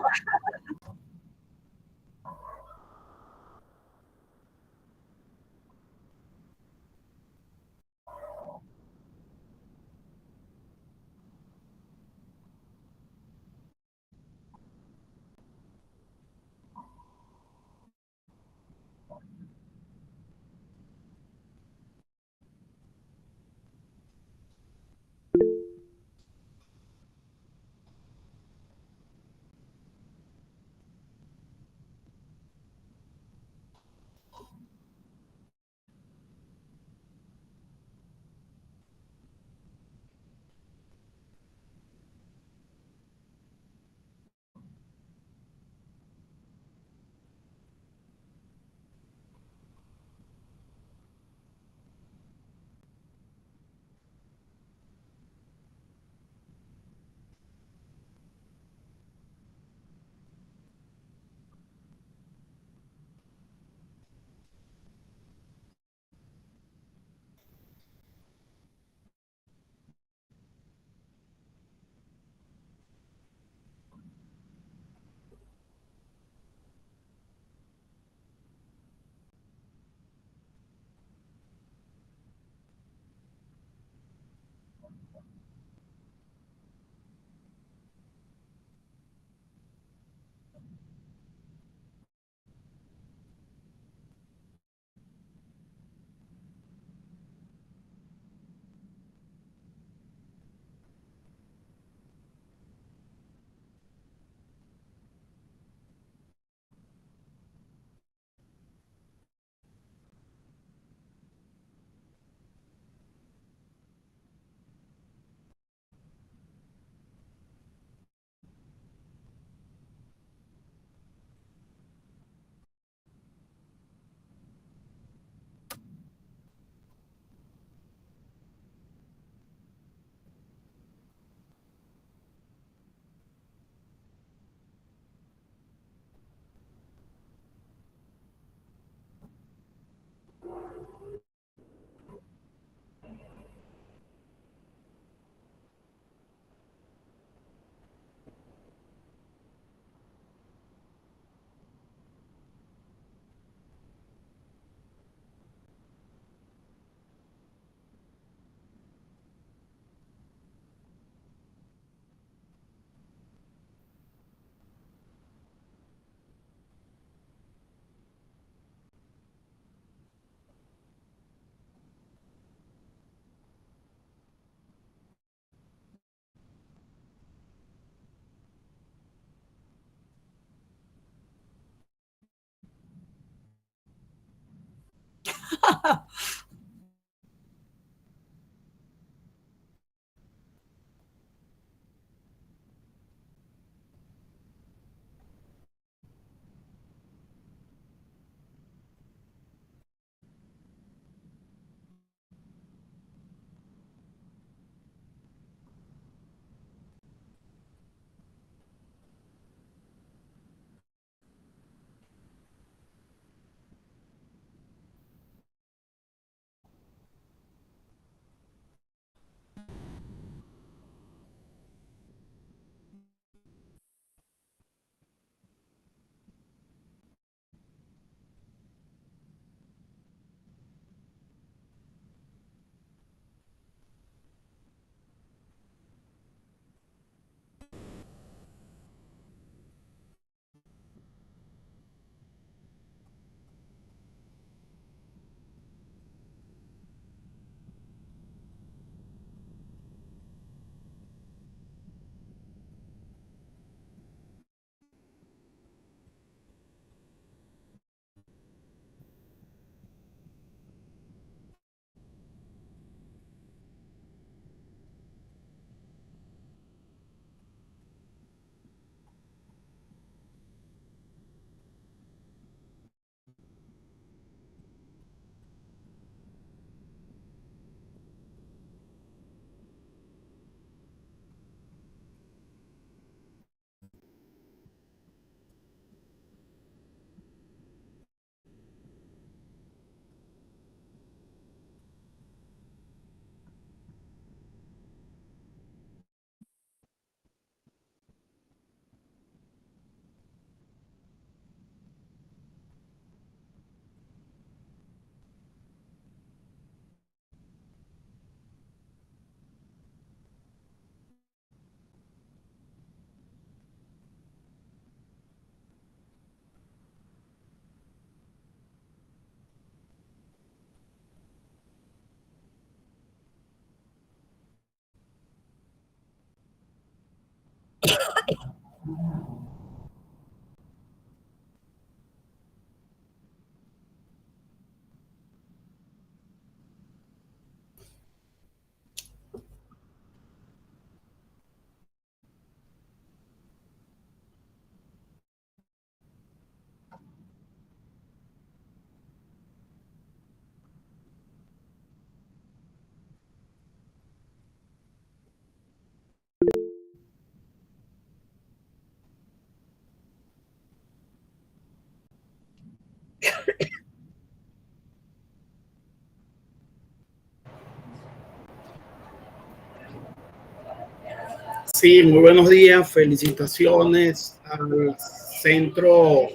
Sí, muy buenos días. Felicitaciones al Centro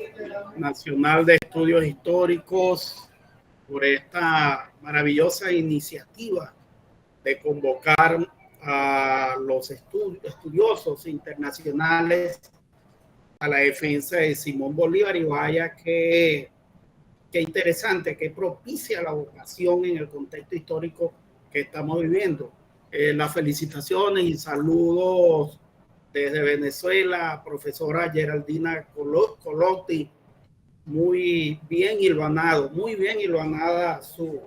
Nacional de Estudios Históricos por esta maravillosa iniciativa de convocar a los estudiosos internacionales a la defensa de Simón Bolívar, y vaya que interesante, que propicia la vocación en el contexto histórico que estamos viviendo. Las felicitaciones y saludos desde Venezuela, profesora Geraldina Colotti, muy bien hilvanada su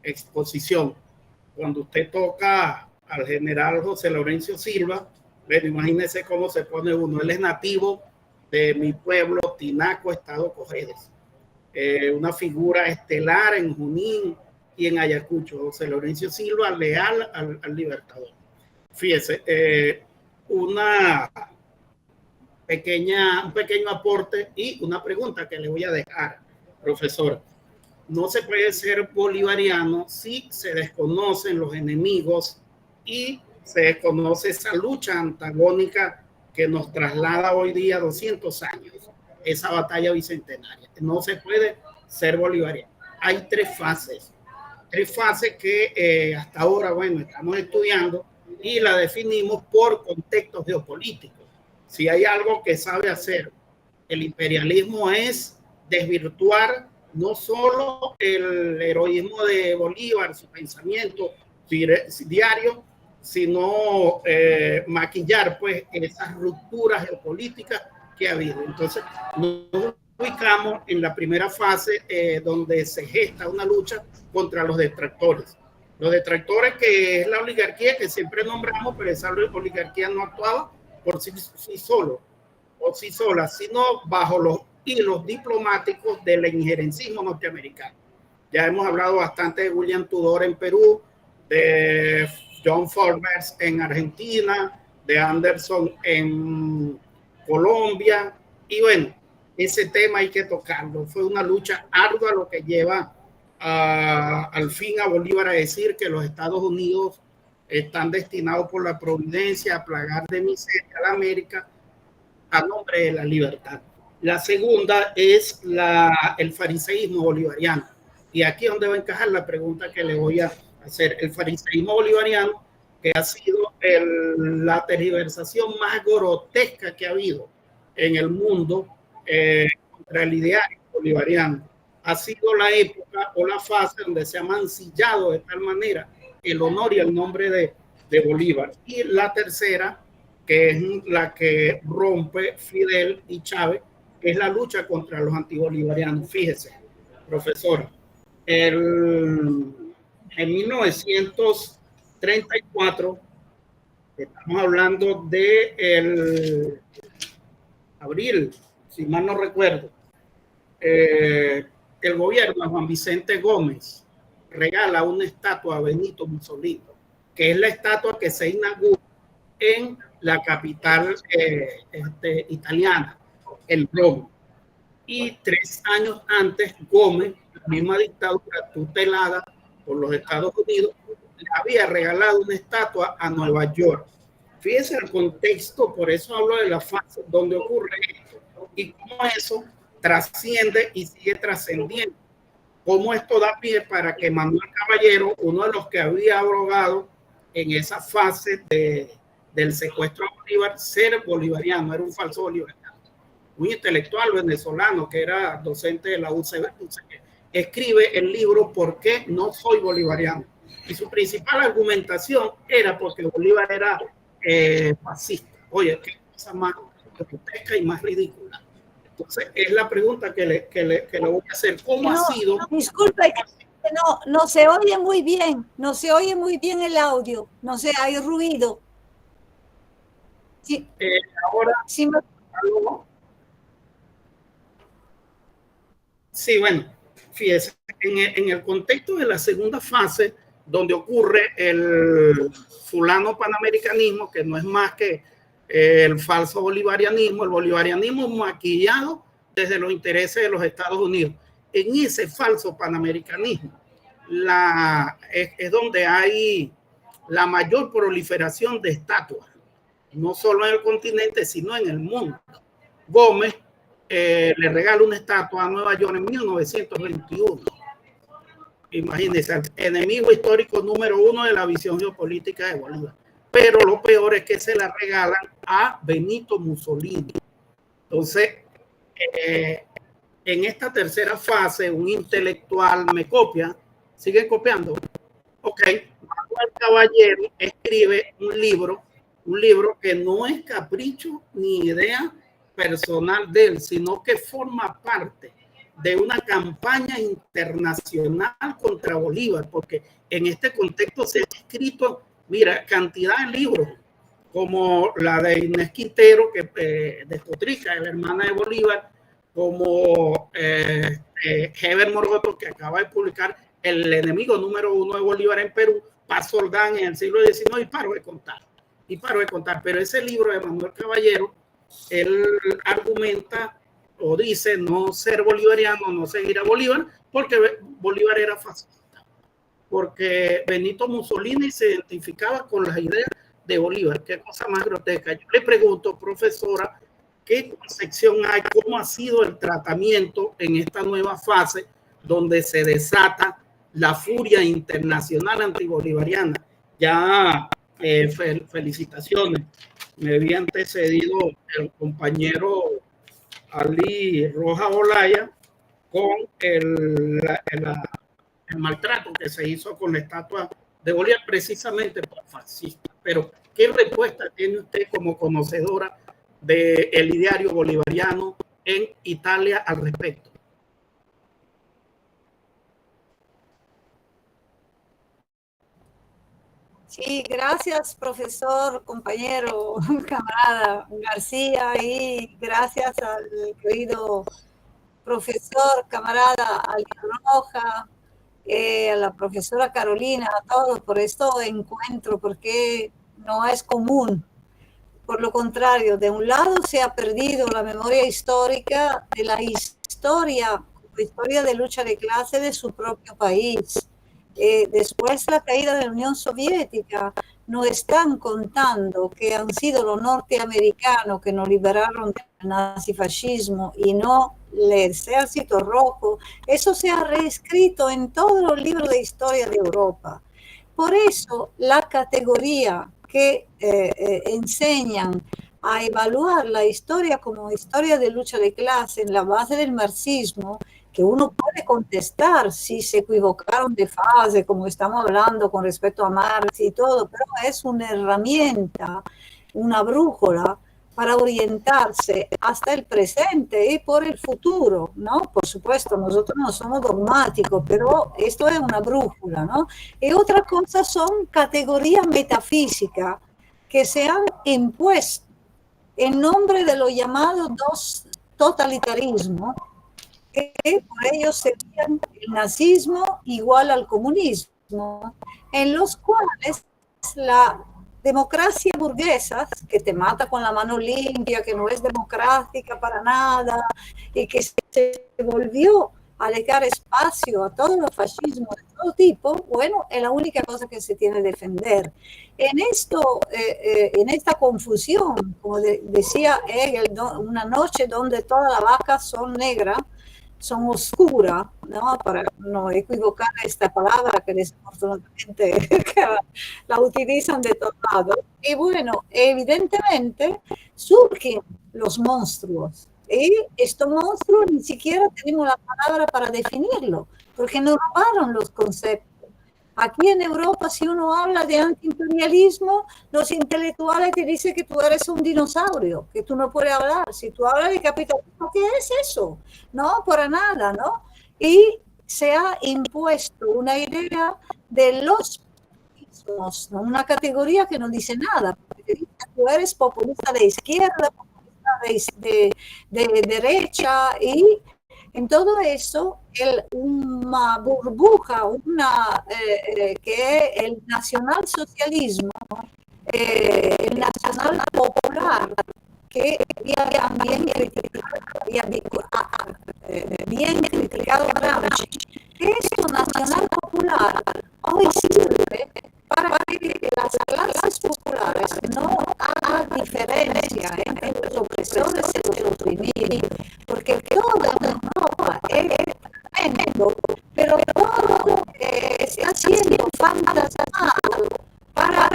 exposición. Cuando usted toca al general José Laurencio Silva, bueno, imagínese cómo se pone uno. Él es nativo de mi pueblo, Tinaco, estado Cojedes. Una figura estelar en Junín y en Ayacucho. José Laurencio Silva, leal al Libertador. Fíjese, un pequeño aporte y una pregunta que le voy a dejar, profesor. No se puede ser bolivariano si se desconocen los enemigos y se desconoce esa lucha antagónica que nos traslada hoy día 200 años, esa batalla bicentenaria. No se puede ser bolivariano. Hay tres fases que hasta ahora, bueno, estamos estudiando y la definimos por contextos geopolíticos. Si hay algo que sabe hacer el imperialismo es desvirtuar no solo el heroísmo de Bolívar, su pensamiento diario, sino maquillar pues esas rupturas geopolíticas que ha habido. Entonces nos ubicamos en la primera fase donde se gesta una lucha contra los detractores. Los detractores, que es la oligarquía que siempre nombramos, pero esa oligarquía no actuaba por sí solo o sí sola, sino bajo los hilos diplomáticos del injerencismo norteamericano. Ya hemos hablado bastante de William Tudor en Perú, de John Forbes en Argentina, de Anderson en Colombia, y bueno, ese tema hay que tocarlo. Fue una lucha ardua lo que lleva al fin a Bolívar a decir que los Estados Unidos están destinados por la providencia a plagar de miseria a la América a nombre de la libertad. La segunda es el fariseísmo bolivariano. Y aquí es donde va a encajar la pregunta que le voy a hacer. El fariseísmo bolivariano, que ha sido la tergiversación más grotesca que ha habido en el mundo contra el ideario bolivariano, ha sido la época o la fase donde se ha mancillado de tal manera el honor y el nombre de Bolívar. Y la tercera, que es la que rompe Fidel y Chávez, es la lucha contra los antibolivarianos. Fíjese, profesora, en 1934, estamos hablando de abril, si mal no recuerdo, el gobierno de Juan Vicente Gómez regala una estatua a Benito Mussolini, que es la estatua que se inaugura en la capital italiana, el Roma. Y 3 años antes, Gómez, la misma dictadura tutelada por los Estados Unidos, le había regalado una estatua a Nueva York. Fíjense el contexto, por eso hablo de la fase donde ocurre esto y cómo eso trasciende y sigue trascendiendo. Cómo esto da pie para que Manuel Caballero, uno de los que había abrogado en esa fase del secuestro a Bolívar, ser bolivariano, era un falso bolivariano. Un intelectual venezolano que era docente de la UCB, escribe el libro ¿Por qué no soy bolivariano? Y su principal argumentación era porque Bolívar era fascista. Oye, qué cosa más grotesca y más ridícula. Entonces, es la pregunta que le voy a hacer. ¿Cómo ha sido? Disculpe, no se oye muy bien, no se oye muy bien el audio, no sé, hay ruido. Sí, ahora, sí, sí, bueno, fíjese, en el contexto de la segunda fase, donde ocurre el fulano panamericanismo, que no es más que el falso bolivarianismo, el bolivarianismo maquillado desde los intereses de los Estados Unidos. En ese falso panamericanismo es donde hay la mayor proliferación de estatuas, no solo en el continente, sino en el mundo. Gómez le regala una estatua a Nueva York en 1921. Imagínense, el enemigo histórico número 1 de la visión geopolítica de Bolívar. pero lo peor es que se la regalan a Benito Mussolini. Entonces, en esta tercera fase, un intelectual me copia, sigue copiando. Ok, Manuel Caballero escribe un libro que no es capricho ni idea personal de él, sino que forma parte de una campaña internacional contra Bolívar, porque en este contexto se ha escrito, mira, cantidad de libros, como la de Inés Quintero, que despotrica, la hermana de Bolívar, como Heber Morgoto, que acaba de publicar El enemigo número 1 de Bolívar en Perú, Paz Soldán en el siglo XIX, y paro de contar. Pero ese libro de Manuel Caballero, él argumenta o dice no ser bolivariano, no seguir a Bolívar, porque Bolívar era fascista, porque Benito Mussolini se identificaba con las ideas de Bolívar. Qué cosa más grotesca. Yo le pregunto, profesora, ¿qué concepción hay? ¿Cómo ha sido el tratamiento en esta nueva fase donde se desata la furia internacional antibolivariana? Ya, felicitaciones. Me había antecedido el compañero Ali Roja Olaya con el maltrato que se hizo con la estatua de Bolívar, precisamente por fascista. Pero, ¿qué respuesta tiene usted como conocedora del ideario bolivariano en Italia al respecto? Sí, gracias, profesor, compañero, camarada García, y gracias al querido profesor, camarada Aldo Roja, a la profesora Carolina, a todos por este encuentro, porque no es común. Por lo contrario, de un lado se ha perdido la memoria histórica de la historia de lucha de clase de su propio país. Después de la caída de la Unión Soviética, nos están contando que han sido los norteamericanos que nos liberaron del nazifascismo y no el Ejército Rojo. Eso se ha reescrito en todos los libros de historia de Europa. Por eso, la categoría que enseñan a evaluar la historia como historia de lucha de clase en la base del marxismo, que uno puede contestar si se equivocaron de fase, como estamos hablando con respecto a Marx y todo, pero es una herramienta, una brújula para orientarse hasta el presente y por el futuro, ¿no? Por supuesto, nosotros no somos dogmáticos, pero esto es una brújula, ¿no? Y otra cosa son categorías metafísicas que se han impuesto en nombre de lo llamado dos totalitarismo, que por ellos serían el nazismo igual al comunismo, en los cuales la democracia burguesa, que te mata con la mano limpia, que no es democrática para nada, y que se volvió a dejar espacio a todos los fascismos de todo tipo, bueno, es la única cosa que se tiene que defender. En esto, en esta confusión, como decía Hegel, una noche donde todas las vacas son negras, son oscuras, ¿no? Para no equivocar esta palabra que desafortunadamente la utilizan de todos lados. Y bueno, evidentemente surgen los monstruos. Y estos monstruos ni siquiera tenemos la palabra para definirlo, porque nos robaron los conceptos. Aquí en Europa, si uno habla de antiimperialismo, los intelectuales te dicen que tú eres un dinosaurio, que tú no puedes hablar. Si tú hablas de capitalismo, ¿qué es eso? No, para nada, ¿no? Y se ha impuesto una idea de los populismos, ¿no? Una categoría que no dice nada. Tú eres populista de izquierda, populista de derecha, y en todo eso, una burbuja, que es el nacionalsocialismo, el nacional popular, que había bien criticado Gramsci. Esto nacional popular hoy sirve para que las clases populares no hagan diferencia entre los opresores y los oprimidos, porque todo en Europa es tremendo, pero todo está siendo fantasmado para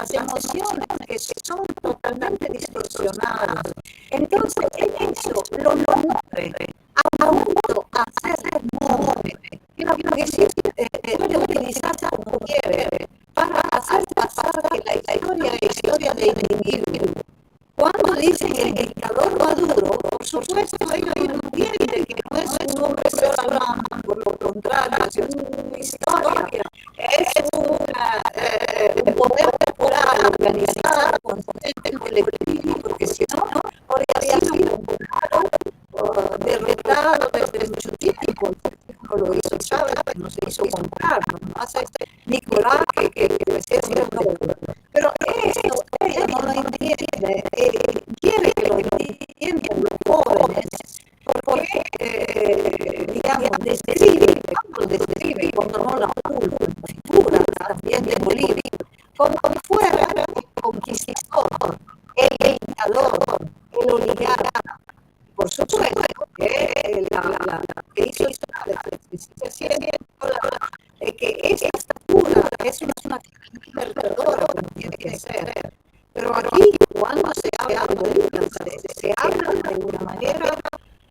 las emociones que son totalmente distorsionadas. Entonces, eso lo nutre a uno a hacer móvil, que si puede utilizarse como quiere para hacer pasar que la historia es historia de individuo. Cuando dicen que el dictador Maduro, por supuesto, ellos entienden que no es un hombre solamente, por lo contrario, es una historia, es un poder popular organizado con gente colectivo, porque si no, habría sido derrotado desde mucho tiempo. No lo hizo Chávez, no se hizo comprar, no hace Nicolás, que decía siempre. Pero eso ella no lo entiende, quiere que lo entiendan los jóvenes, porque, digamos, describe, cuando no la figura también de Bolivia, como fuera el conquistador, el dictador, el oligarca. Por supuesto, que hizo que esa figura es una libertadora, como tiene que ser. Pero aquí, cuando se habla de Bolivia, se habla de una manera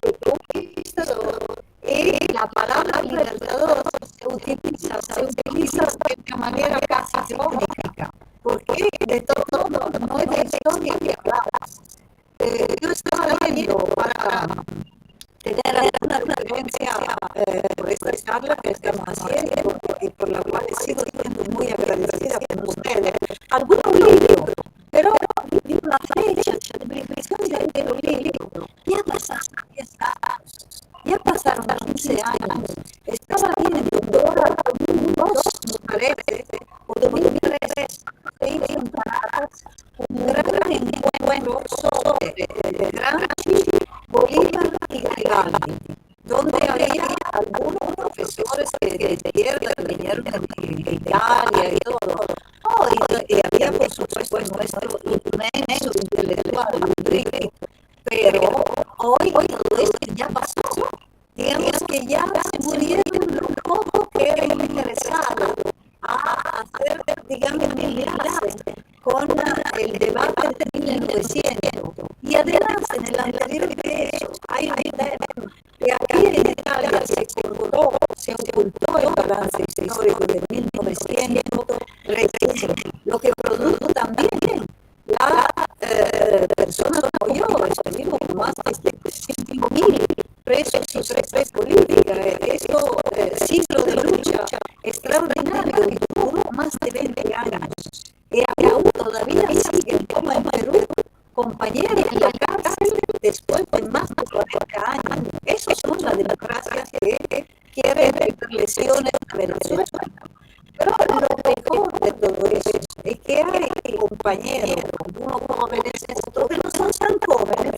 de conquistador, y la palabra libertador se utiliza de una manera casi irónica, porque de todo no es de historia que hablamos. Yo estaba leyendo para tener alguna referencia por esta charla que estamos haciendo y por la cual sigo siendo muy agradecida con ustedes. Algunos libros, pero la fecha de mi impresión de los libros ya pasaron 10 años, ya pasaron 15 años. Estaba viendo ahora 2002, me parece, o 2003, se hizo en Caracas un gran encuentro sobre Gramsci, Bolívar y Garibaldi, donde había algunos profesores de izquierda que vinieron de Italia y todo. Y había, por supuesto, nuestro inmenso intelectual, Enrique, pero hoy todo esto ya pasó. Digamos que ya se murieron los pocos que eran interesados a hacer, digamos, enlaces con el debate de 1900. Y además, en el anterior de eso, hay un tema que aquí en Italia se ocultó el balance histórico de 1900 recién, lo que produjo también la personas como yo, estuvimos más de 5.000 presos y presas políticas. Esto siglo de lucha extraordinario y duró más de 20 años. Y aún todavía siguen, como en Perú, compañeros en la cárcel después de más de 40 años. Eso son las democracias que quieren dar lesiones a Venezuela. Pero lo mejor de todo eso es que hay compañeros, algunos jóvenes, otros que no son tan jóvenes,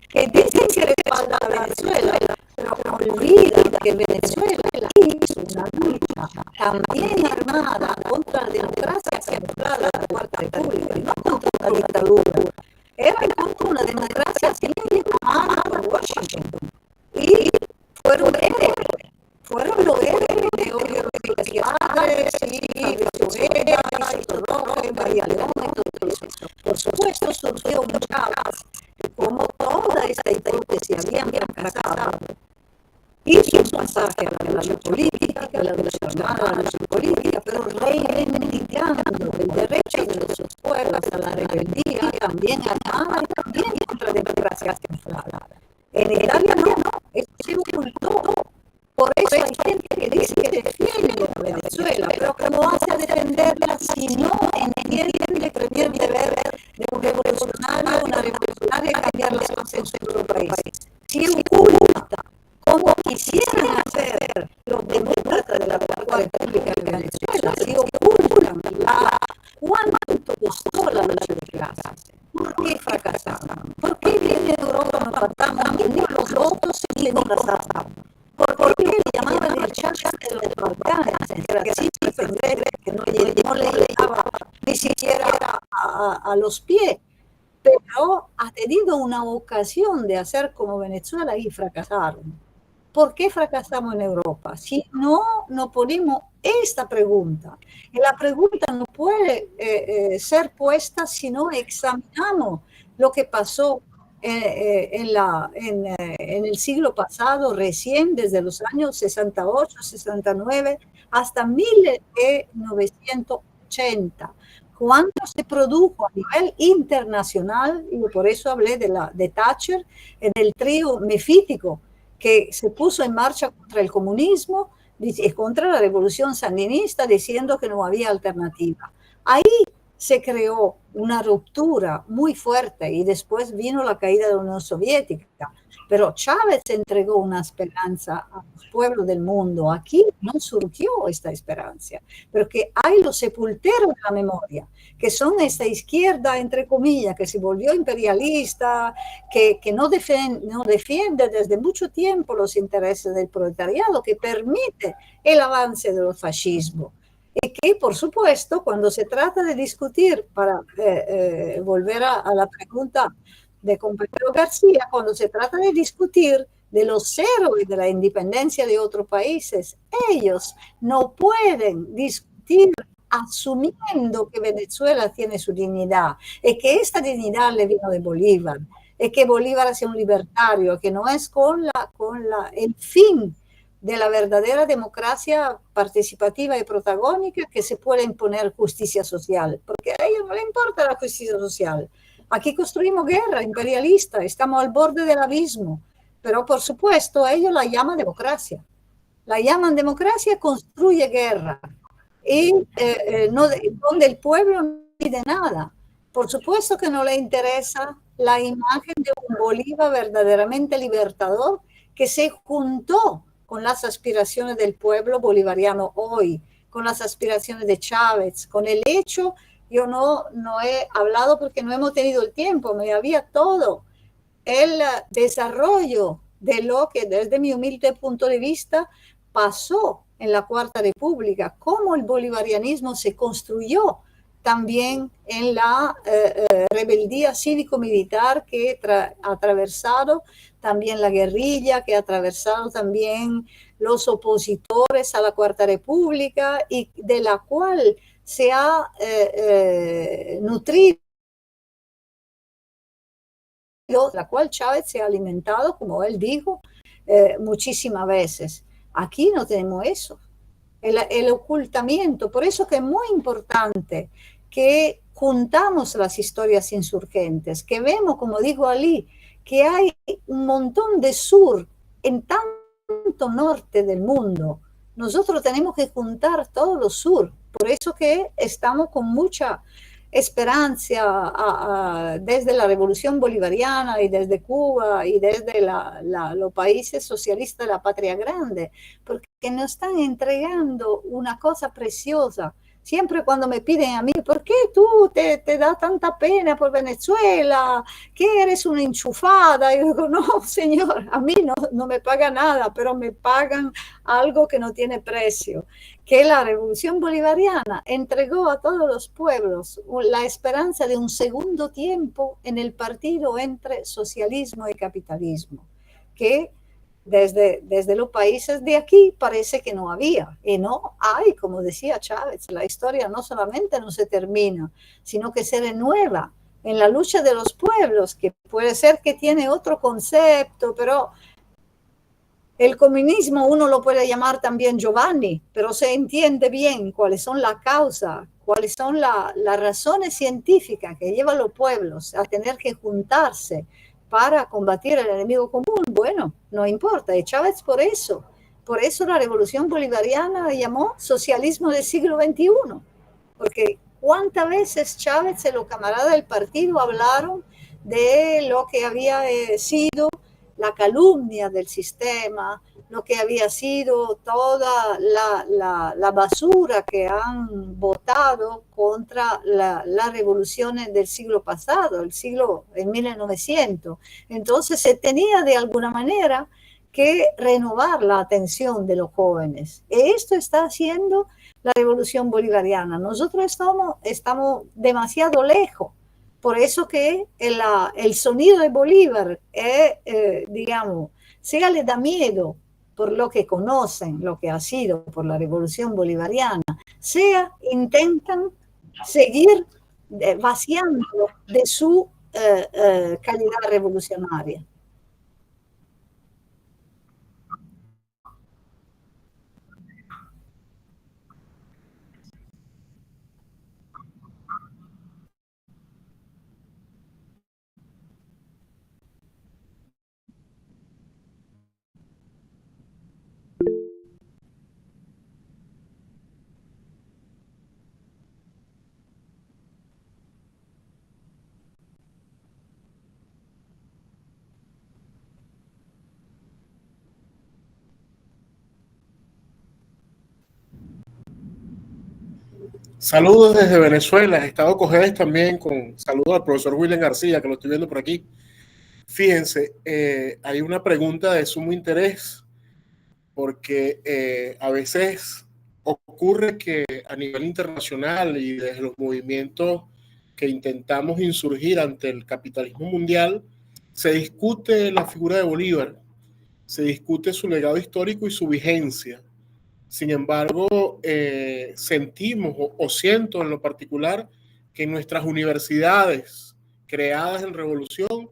que dicen que respaldan a Venezuela, pero olvidan que Venezuela hizo una lucha también armada contra la democracia camuflada de la Cuarta República, y no contra la dictadura. Era contra una democracia bien armada por Washington. Y fueron héroes. Fueron los héroes de Olga Rodríguez y Venezuela, y Rojas, María León y todo eso. Por supuesto, surgió un Chávez, que como toda esta hipótesis habían fracasado, hizo un pasaje a la lucha política, a la lucha política, pero reivindicando el derecho de los pueblos a la rebeldía, también armada y también contra la democracia camuflada. En Italia no, esto se ocultó. Por eso hay gente que dice que defiende a Venezuela, pero que no hace defenderla si no entiende que tiene el deber de un revolucionario, una revolucionaria, cambiar las cosas en su país. Si oculta, como quisieran hacer los demócratas de la Cuarta República de Venezuela, si ocultan cuánto costó la lucha de clases, ¿por qué fracasaron? ¿Por qué viene Europa no faltaban ni los votos ni los fracasaron? ¿Por qué le llamaban el chacha de los Balcanes? Era así, que no le llegaba ni siquiera a los pies, pero ha tenido una ocasión de hacer como Venezuela y fracasaron. ¿Por qué fracasamos en Europa? Si no nos ponemos esta pregunta. Y la pregunta no puede ser puesta si no examinamos lo que pasó en el siglo pasado, recién desde los años 68, 69 hasta 1980, cuando se produjo a nivel internacional, y por eso hablé de Thatcher, en el trío mefítico que se puso en marcha contra el comunismo y contra la revolución sandinista, diciendo que no había alternativa. Ahí se creó una ruptura muy fuerte y después vino la caída de la Unión Soviética. Pero Chávez entregó una esperanza a los pueblos del mundo. Aquí no surgió esta esperanza, pero que hay los sepulteros de la memoria, que son esta izquierda, entre comillas, que se volvió imperialista, que no defiende desde mucho tiempo los intereses del proletariado, que permite el avance del fascismo. Y que, por supuesto, cuando se trata de discutir, para volver a la pregunta de compañero García, cuando se trata de discutir de los héroes de la independencia de otros países, ellos no pueden discutir asumiendo que Venezuela tiene su dignidad, y que esta dignidad le vino de Bolívar, y que Bolívar es un libertario, que no es con el fin de la verdadera democracia participativa y protagónica que se puede imponer justicia social, porque a ellos no les importa la justicia social. Aquí construimos guerra imperialista, estamos al borde del abismo, pero por supuesto ellos la llaman democracia. La llaman democracia, construye guerra, y donde el pueblo no pide nada. Por supuesto que no le interesa la imagen de un Bolívar verdaderamente libertador que se juntó con las aspiraciones del pueblo bolivariano hoy, con las aspiraciones de Chávez, con el hecho, yo no he hablado porque no hemos tenido el tiempo, me había todo el desarrollo de lo que desde mi humilde punto de vista pasó en la Cuarta República, cómo el bolivarianismo se construyó también en la rebeldía cívico-militar que ha atravesado también la guerrilla, que ha atravesado también los opositores a la Cuarta República y de la cual se ha nutrido, la cual Chávez se ha alimentado, como él dijo, muchísimas veces. Aquí no tenemos eso. El ocultamiento, por eso que es muy importante que juntamos las historias insurgentes, que vemos, como dijo Ali, que hay un montón de sur en tanto norte del mundo. Nosotros tenemos que juntar todos los sur, por eso que estamos con mucha esperanza desde la revolución bolivariana y desde Cuba y desde los países socialistas de la patria grande, porque nos están entregando una cosa preciosa. Siempre cuando me piden a mí, ¿por qué tú te da tanta pena por Venezuela? ¿Que eres una enchufada? Y yo digo, no, señor, a mí no me paga nada, pero me pagan algo que no tiene precio. Que la revolución bolivariana entregó a todos los pueblos la esperanza de un segundo tiempo en el partido entre socialismo y capitalismo, que desde los países de aquí parece que no había, y no hay, como decía Chávez, la historia no solamente no se termina, sino que se renueva en la lucha de los pueblos, que puede ser que tiene otro concepto, pero el comunismo uno lo puede llamar también Giovanni, pero se entiende bien cuáles son las causas, cuáles son las razones científicas que llevan a los pueblos a tener que juntarse para combatir el enemigo común. Bueno, no importa, y Chávez por eso la revolución bolivariana la llamó socialismo del siglo XXI, porque cuántas veces Chávez y los camaradas del partido hablaron de lo que había sido la calumnia del sistema, lo que había sido toda la basura que han votado contra las revoluciones del siglo pasado, en 1900. Entonces se tenía de alguna manera que renovar la atención de los jóvenes. Esto está haciendo la revolución bolivariana. Nosotros estamos demasiado lejos. Por eso que el sonido de Bolívar, digamos, se le da miedo por lo que conocen, lo que ha sido por la revolución bolivariana, sea intentan seguir vaciando de su calidad revolucionaria. Saludos desde Venezuela, Estado Cojedes también, con saludos al profesor William García, que lo estoy viendo por aquí. Fíjense, hay una pregunta de sumo interés, porque a veces ocurre que a nivel internacional y desde los movimientos que intentamos insurgir ante el capitalismo mundial, se discute la figura de Bolívar, se discute su legado histórico y su vigencia. Sin embargo, sentimos o siento en lo particular que en nuestras universidades creadas en revolución,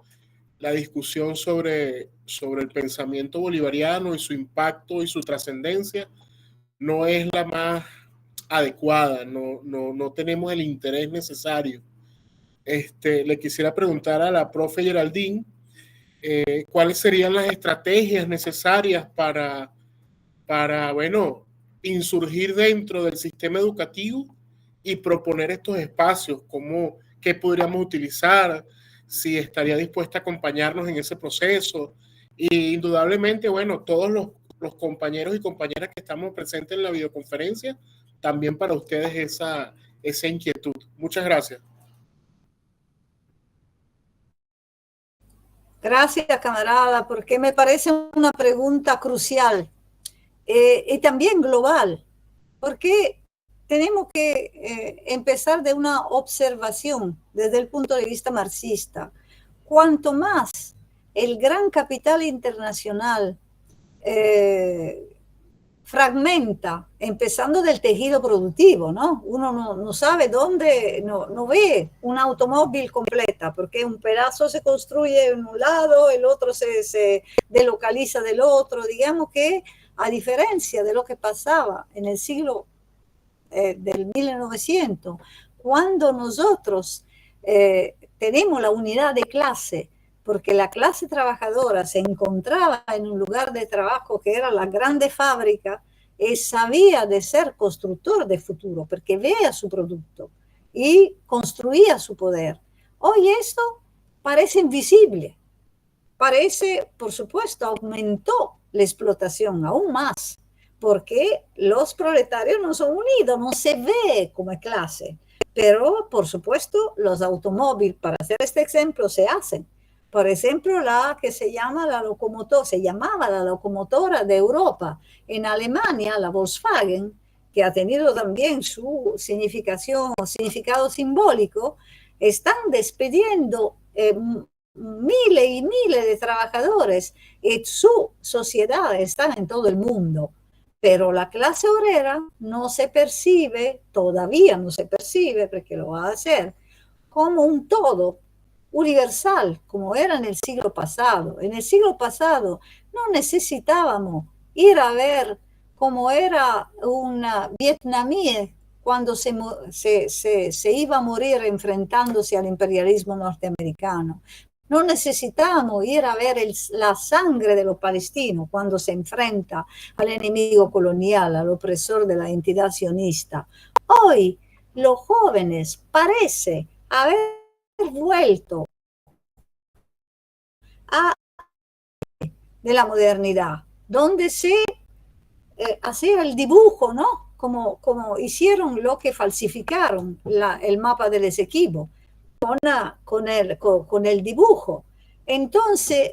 la discusión sobre el pensamiento bolivariano y su impacto y su trascendencia no es la más adecuada, no tenemos el interés necesario. Le quisiera preguntar a la profe Geraldine cuáles serían las estrategias necesarias para bueno, insurgir dentro del sistema educativo y proponer estos espacios, qué podríamos utilizar, si estaría dispuesta a acompañarnos en ese proceso. Y indudablemente, bueno, todos los compañeros y compañeras que estamos presentes en la videoconferencia, también para ustedes esa inquietud. Muchas gracias. Gracias, camarada, porque me parece una pregunta crucial y también global, porque tenemos que empezar de una observación desde el punto de vista marxista. Cuanto más el gran capital internacional fragmenta, empezando del tejido productivo, ¿no? Uno no sabe dónde, no ve un automóvil completa, porque un pedazo se construye en un lado, el otro se delocaliza del otro. Digamos que, a diferencia de lo que pasaba en el siglo del 1900, cuando nosotros tenemos la unidad de clase, porque la clase trabajadora se encontraba en un lugar de trabajo que era la grande fábrica, y sabía de ser constructor de futuro, porque veía su producto y construía su poder. Hoy esto parece invisible, parece, por supuesto, aumentó la explotación aún más, porque los proletarios no son unidos, no se ve como clase, pero por supuesto los automóviles, para hacer este ejemplo, se hacen. Por ejemplo, la que se llamaba la locomotora de Europa en Alemania, la Volkswagen, que ha tenido también su significado simbólico, están despidiendo miles y miles de trabajadores y su sociedad está en todo el mundo. Pero la clase obrera no se percibe, todavía no se percibe, porque lo va a hacer, como un todo universal, como era en el siglo pasado. En el siglo pasado no necesitábamos ir a ver cómo era una vietnamí cuando se iba a morir enfrentándose al imperialismo norteamericano. No necesitamos ir a ver la sangre de los palestinos cuando se enfrenta al enemigo colonial, al opresor de la entidad sionista. Hoy los jóvenes parece haber vuelto a de la modernidad, donde se hacía el dibujo, ¿no? Como hicieron lo que falsificaron el mapa del Esequibo con el dibujo. Entonces,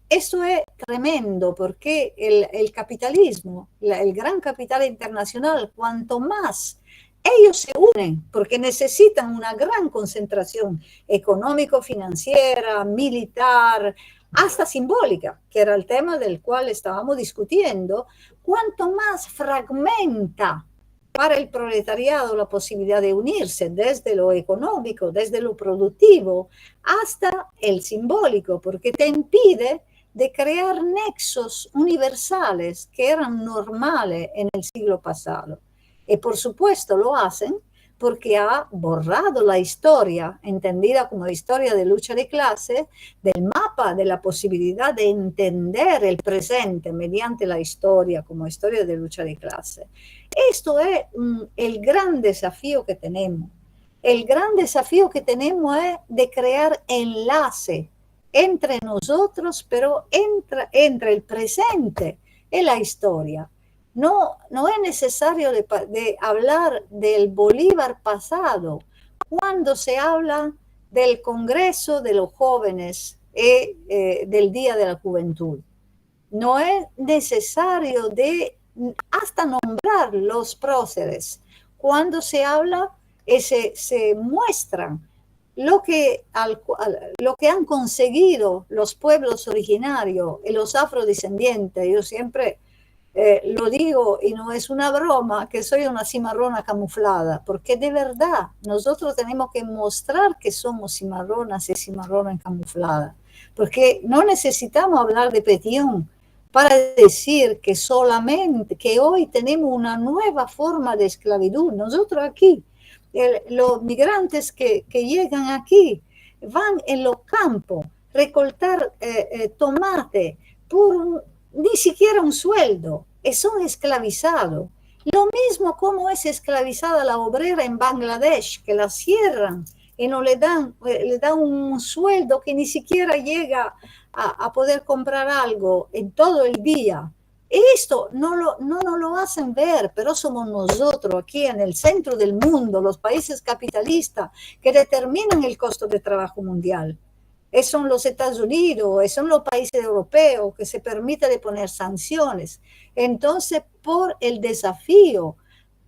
eso es tremendo, porque el capitalismo, el gran capital internacional, cuanto más ellos se unen, porque necesitan una gran concentración económico-financiera, militar, hasta simbólica, que era el tema del cual estábamos discutiendo, cuanto más fragmenta para el proletariado la posibilidad de unirse desde lo económico, desde lo productivo, hasta el simbólico, porque te impide de crear nexos universales que eran normales en el siglo pasado. Y por supuesto lo hacen porque ha borrado la historia, entendida como historia de lucha de clase, del mapa de la posibilidad de entender el presente mediante la historia como historia de lucha de clase. Esto es el gran desafío que tenemos. El gran desafío que tenemos es de crear enlace entre nosotros, pero entre el presente y la historia. No es necesario de hablar del Bolívar pasado cuando se habla del Congreso de los Jóvenes y del Día de la Juventud. No es necesario de hasta nombrar los próceres cuando se habla y se muestran lo que han conseguido los pueblos originarios y los afrodescendientes. Yo siempre lo digo y no es una broma, que soy una cimarrona camuflada, porque de verdad nosotros tenemos que mostrar que somos cimarronas y cimarronas camufladas, porque no necesitamos hablar de Petión para decir que solamente, que hoy tenemos una nueva forma de esclavitud. Nosotros aquí, los migrantes que llegan aquí, van en los campos, recortar tomate por ni siquiera un sueldo, y son esclavizados. Lo mismo como es esclavizada la obrera en Bangladesh, que la cierran y no le dan un sueldo que ni siquiera llega a poder comprar algo en todo el día. Esto no lo hacen ver, pero somos nosotros aquí en el centro del mundo, los países capitalistas, que determinan el costo de trabajo mundial. Son los Estados Unidos, son los países europeos que se permite de poner sanciones. Entonces, por el desafío,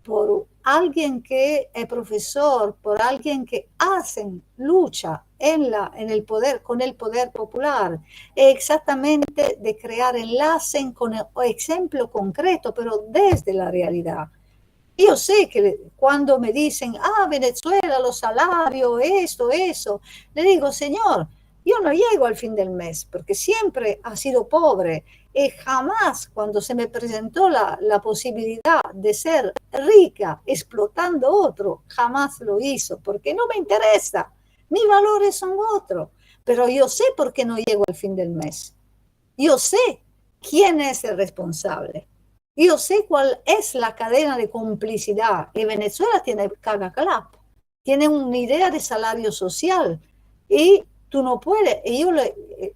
por alguien que es profesor, por alguien que hacen lucha en el poder, con el poder popular, exactamente de crear enlaces con el ejemplo concreto, pero desde la realidad. Yo sé que cuando me dicen, Venezuela, los salarios, esto, eso, le digo, señor, yo no llego al fin del mes porque siempre ha sido pobre y jamás cuando se me presentó la posibilidad de ser rica explotando otro, jamás lo hizo porque no me interesa. Mis valores son otros, pero yo sé por qué no llego al fin del mes. Yo sé quién es el responsable. Yo sé cuál es la cadena de complicidad. Y Venezuela tiene cagaclap, tiene una idea de salario social y tú no puedes,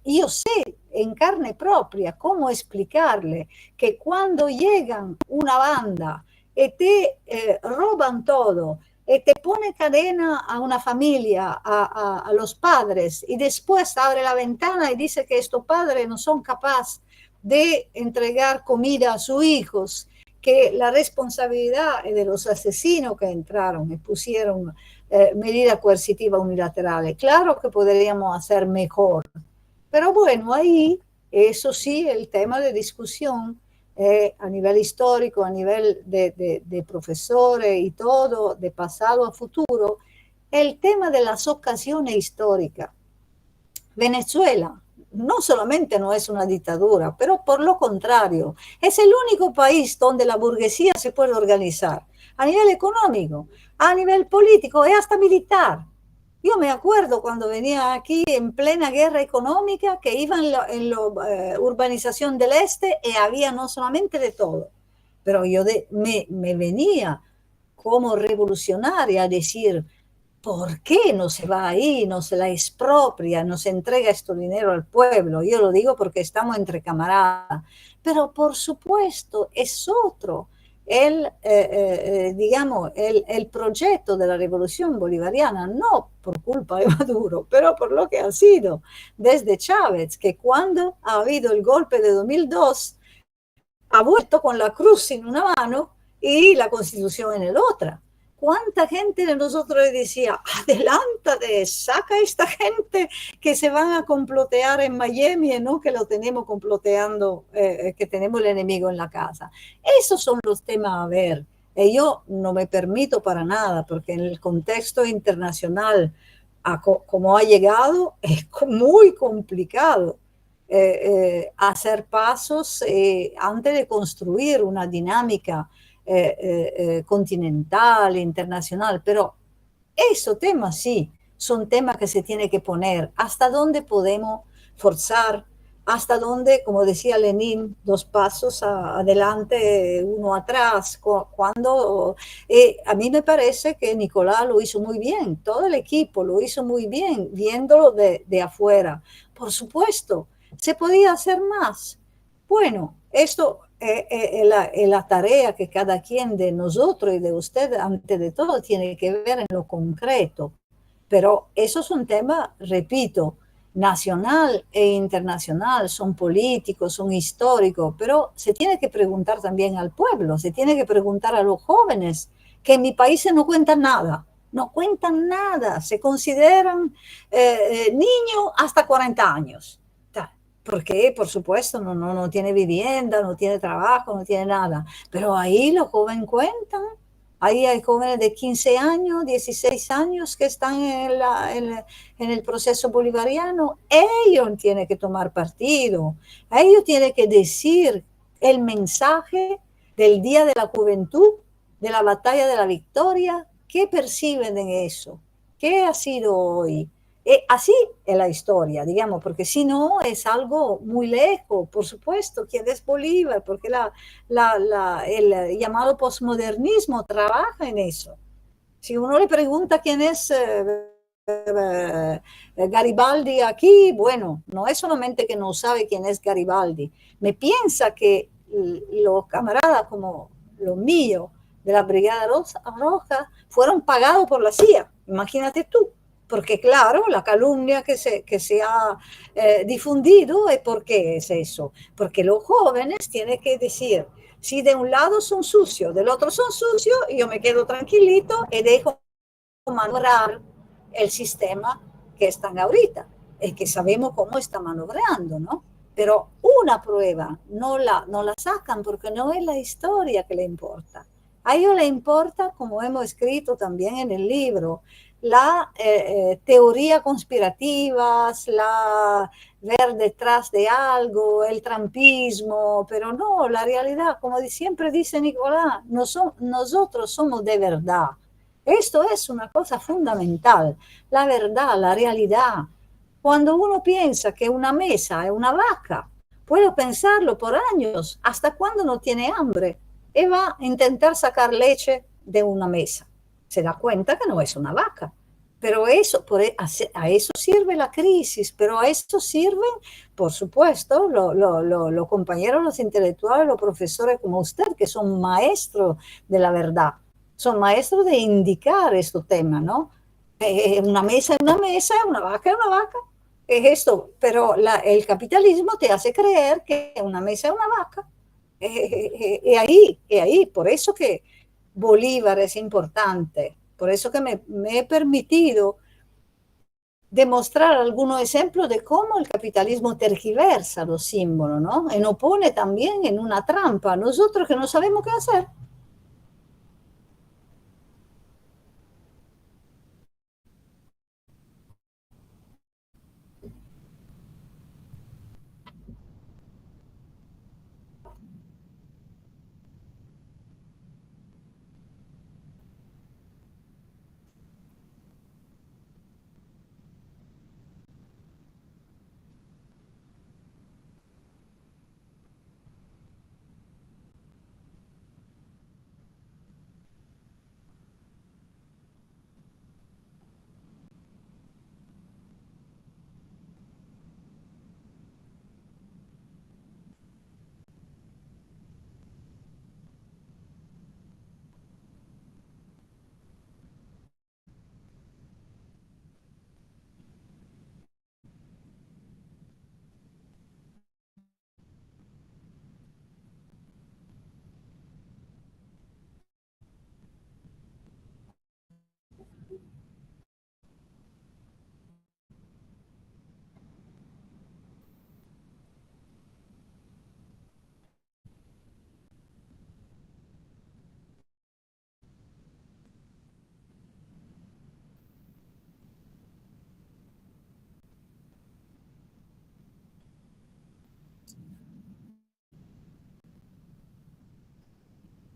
yo sé en carne propia cómo explicarle que cuando llegan una banda y te roban todo, y te pone cadena a una familia, a los padres, y después abre la ventana y dice que estos padres no son capaces de entregar comida a sus hijos, que la responsabilidad es de los asesinos que entraron y pusieron medidas coercitivas unilaterales. Claro que podríamos hacer mejor, pero bueno, ahí, eso sí, el tema de discusión a nivel histórico, a nivel de profesores y todo, de pasado a futuro, el tema de las ocasiones históricas. Venezuela no solamente no es una dictadura, pero por lo contrario, es el único país donde la burguesía se puede organizar a nivel económico, a nivel político y hasta militar. Yo me acuerdo cuando venía aquí en plena guerra económica que iba en la urbanización del este y había no solamente de todo, pero yo me venía como revolucionaria a decir, ¿por qué no se va ahí, no se la expropia, no se entrega este dinero al pueblo? Yo lo digo porque estamos entre camaradas, pero por supuesto es otro el proyecto de la revolución bolivariana, no por culpa de Maduro, pero por lo que ha sido desde Chávez, que cuando ha habido el golpe de 2002, ha vuelto con la cruz en una mano y la constitución en el otra. ¿cuánta gente de nosotros decía, adelántate, saca a esta gente que se van a complotear en Miami, ¿no? Que lo tenemos comploteando, que tenemos el enemigo en la casa? Esos son los temas a ver. Yo no me permito para nada, porque en el contexto internacional, como ha llegado, es muy complicado hacer pasos antes de construir una dinámica continental, internacional, pero esos temas sí, son temas que se tiene que poner. ¿Hasta dónde podemos forzar? ¿Hasta dónde, como decía Lenin, dos pasos adelante, uno atrás? Cuando a mí me parece que Nicolás lo hizo muy bien, todo el equipo lo hizo muy bien, viéndolo de afuera. Por supuesto, se podía hacer más. Bueno, esto es la tarea que cada quien de nosotros y de usted, antes de todo, tiene que ver en lo concreto. Pero eso es un tema, repito, nacional e internacional, son políticos, son históricos, pero se tiene que preguntar también al pueblo, se tiene que preguntar a los jóvenes, que en mi país no cuentan nada, no cuentan nada, se consideran niños hasta 40 años. Porque, por supuesto, no tiene vivienda, no tiene trabajo, no tiene nada. Pero ahí los jóvenes cuentan. Ahí hay jóvenes de 15 años, 16 años que están en el proceso bolivariano. Ellos tienen que tomar partido. Ellos tienen que decir el mensaje del Día de la Juventud, de la Batalla de la Victoria. ¿Qué perciben en eso? ¿Qué ha sido hoy? Así es la historia, digamos, porque si no es algo muy lejos, por supuesto, quién es Bolívar, porque el llamado posmodernismo trabaja en eso. Si uno le pregunta quién es Garibaldi aquí, bueno, no es solamente que no sabe quién es Garibaldi, me piensa que los camaradas como los míos de la Brigada Roja fueron pagados por la CIA, imagínate tú. Porque claro, la calumnia que se ha difundido es porque es eso, porque los jóvenes tienen que decir, si de un lado son sucios, del otro son sucios, y yo me quedo tranquilito y dejo manobrar el sistema que están ahorita. Es que sabemos cómo está manobrando, ¿no? Pero una prueba no la sacan porque no es la historia que le importa. A ellos le importa, como hemos escrito también en el libro, la teoría conspirativas, la ver detrás de algo, el trampismo, pero no, la realidad, como siempre dice Nicolás, nosotros somos de verdad. Esto es una cosa fundamental, la verdad, la realidad. Cuando uno piensa que una mesa es una vaca, puedo pensarlo por años, hasta cuando no tiene hambre, y va a intentar sacar leche de una mesa. Se da cuenta que no es una vaca. Pero eso, a eso sirve la crisis, pero a eso sirven, por supuesto, los compañeros, los intelectuales, los profesores como usted, que son maestros de la verdad, son maestros de indicar estos temas, ¿no? Una mesa es una mesa, una vaca es una vaca, es esto, pero el capitalismo te hace creer que una mesa es una vaca. Ahí, por eso que Bolívar es importante, por eso que me he permitido demostrar algunos ejemplos de cómo el capitalismo tergiversa los símbolos, ¿no? Y nos pone también en una trampa, nosotros que no sabemos qué hacer.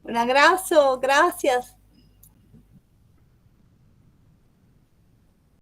Un abrazo, gracias.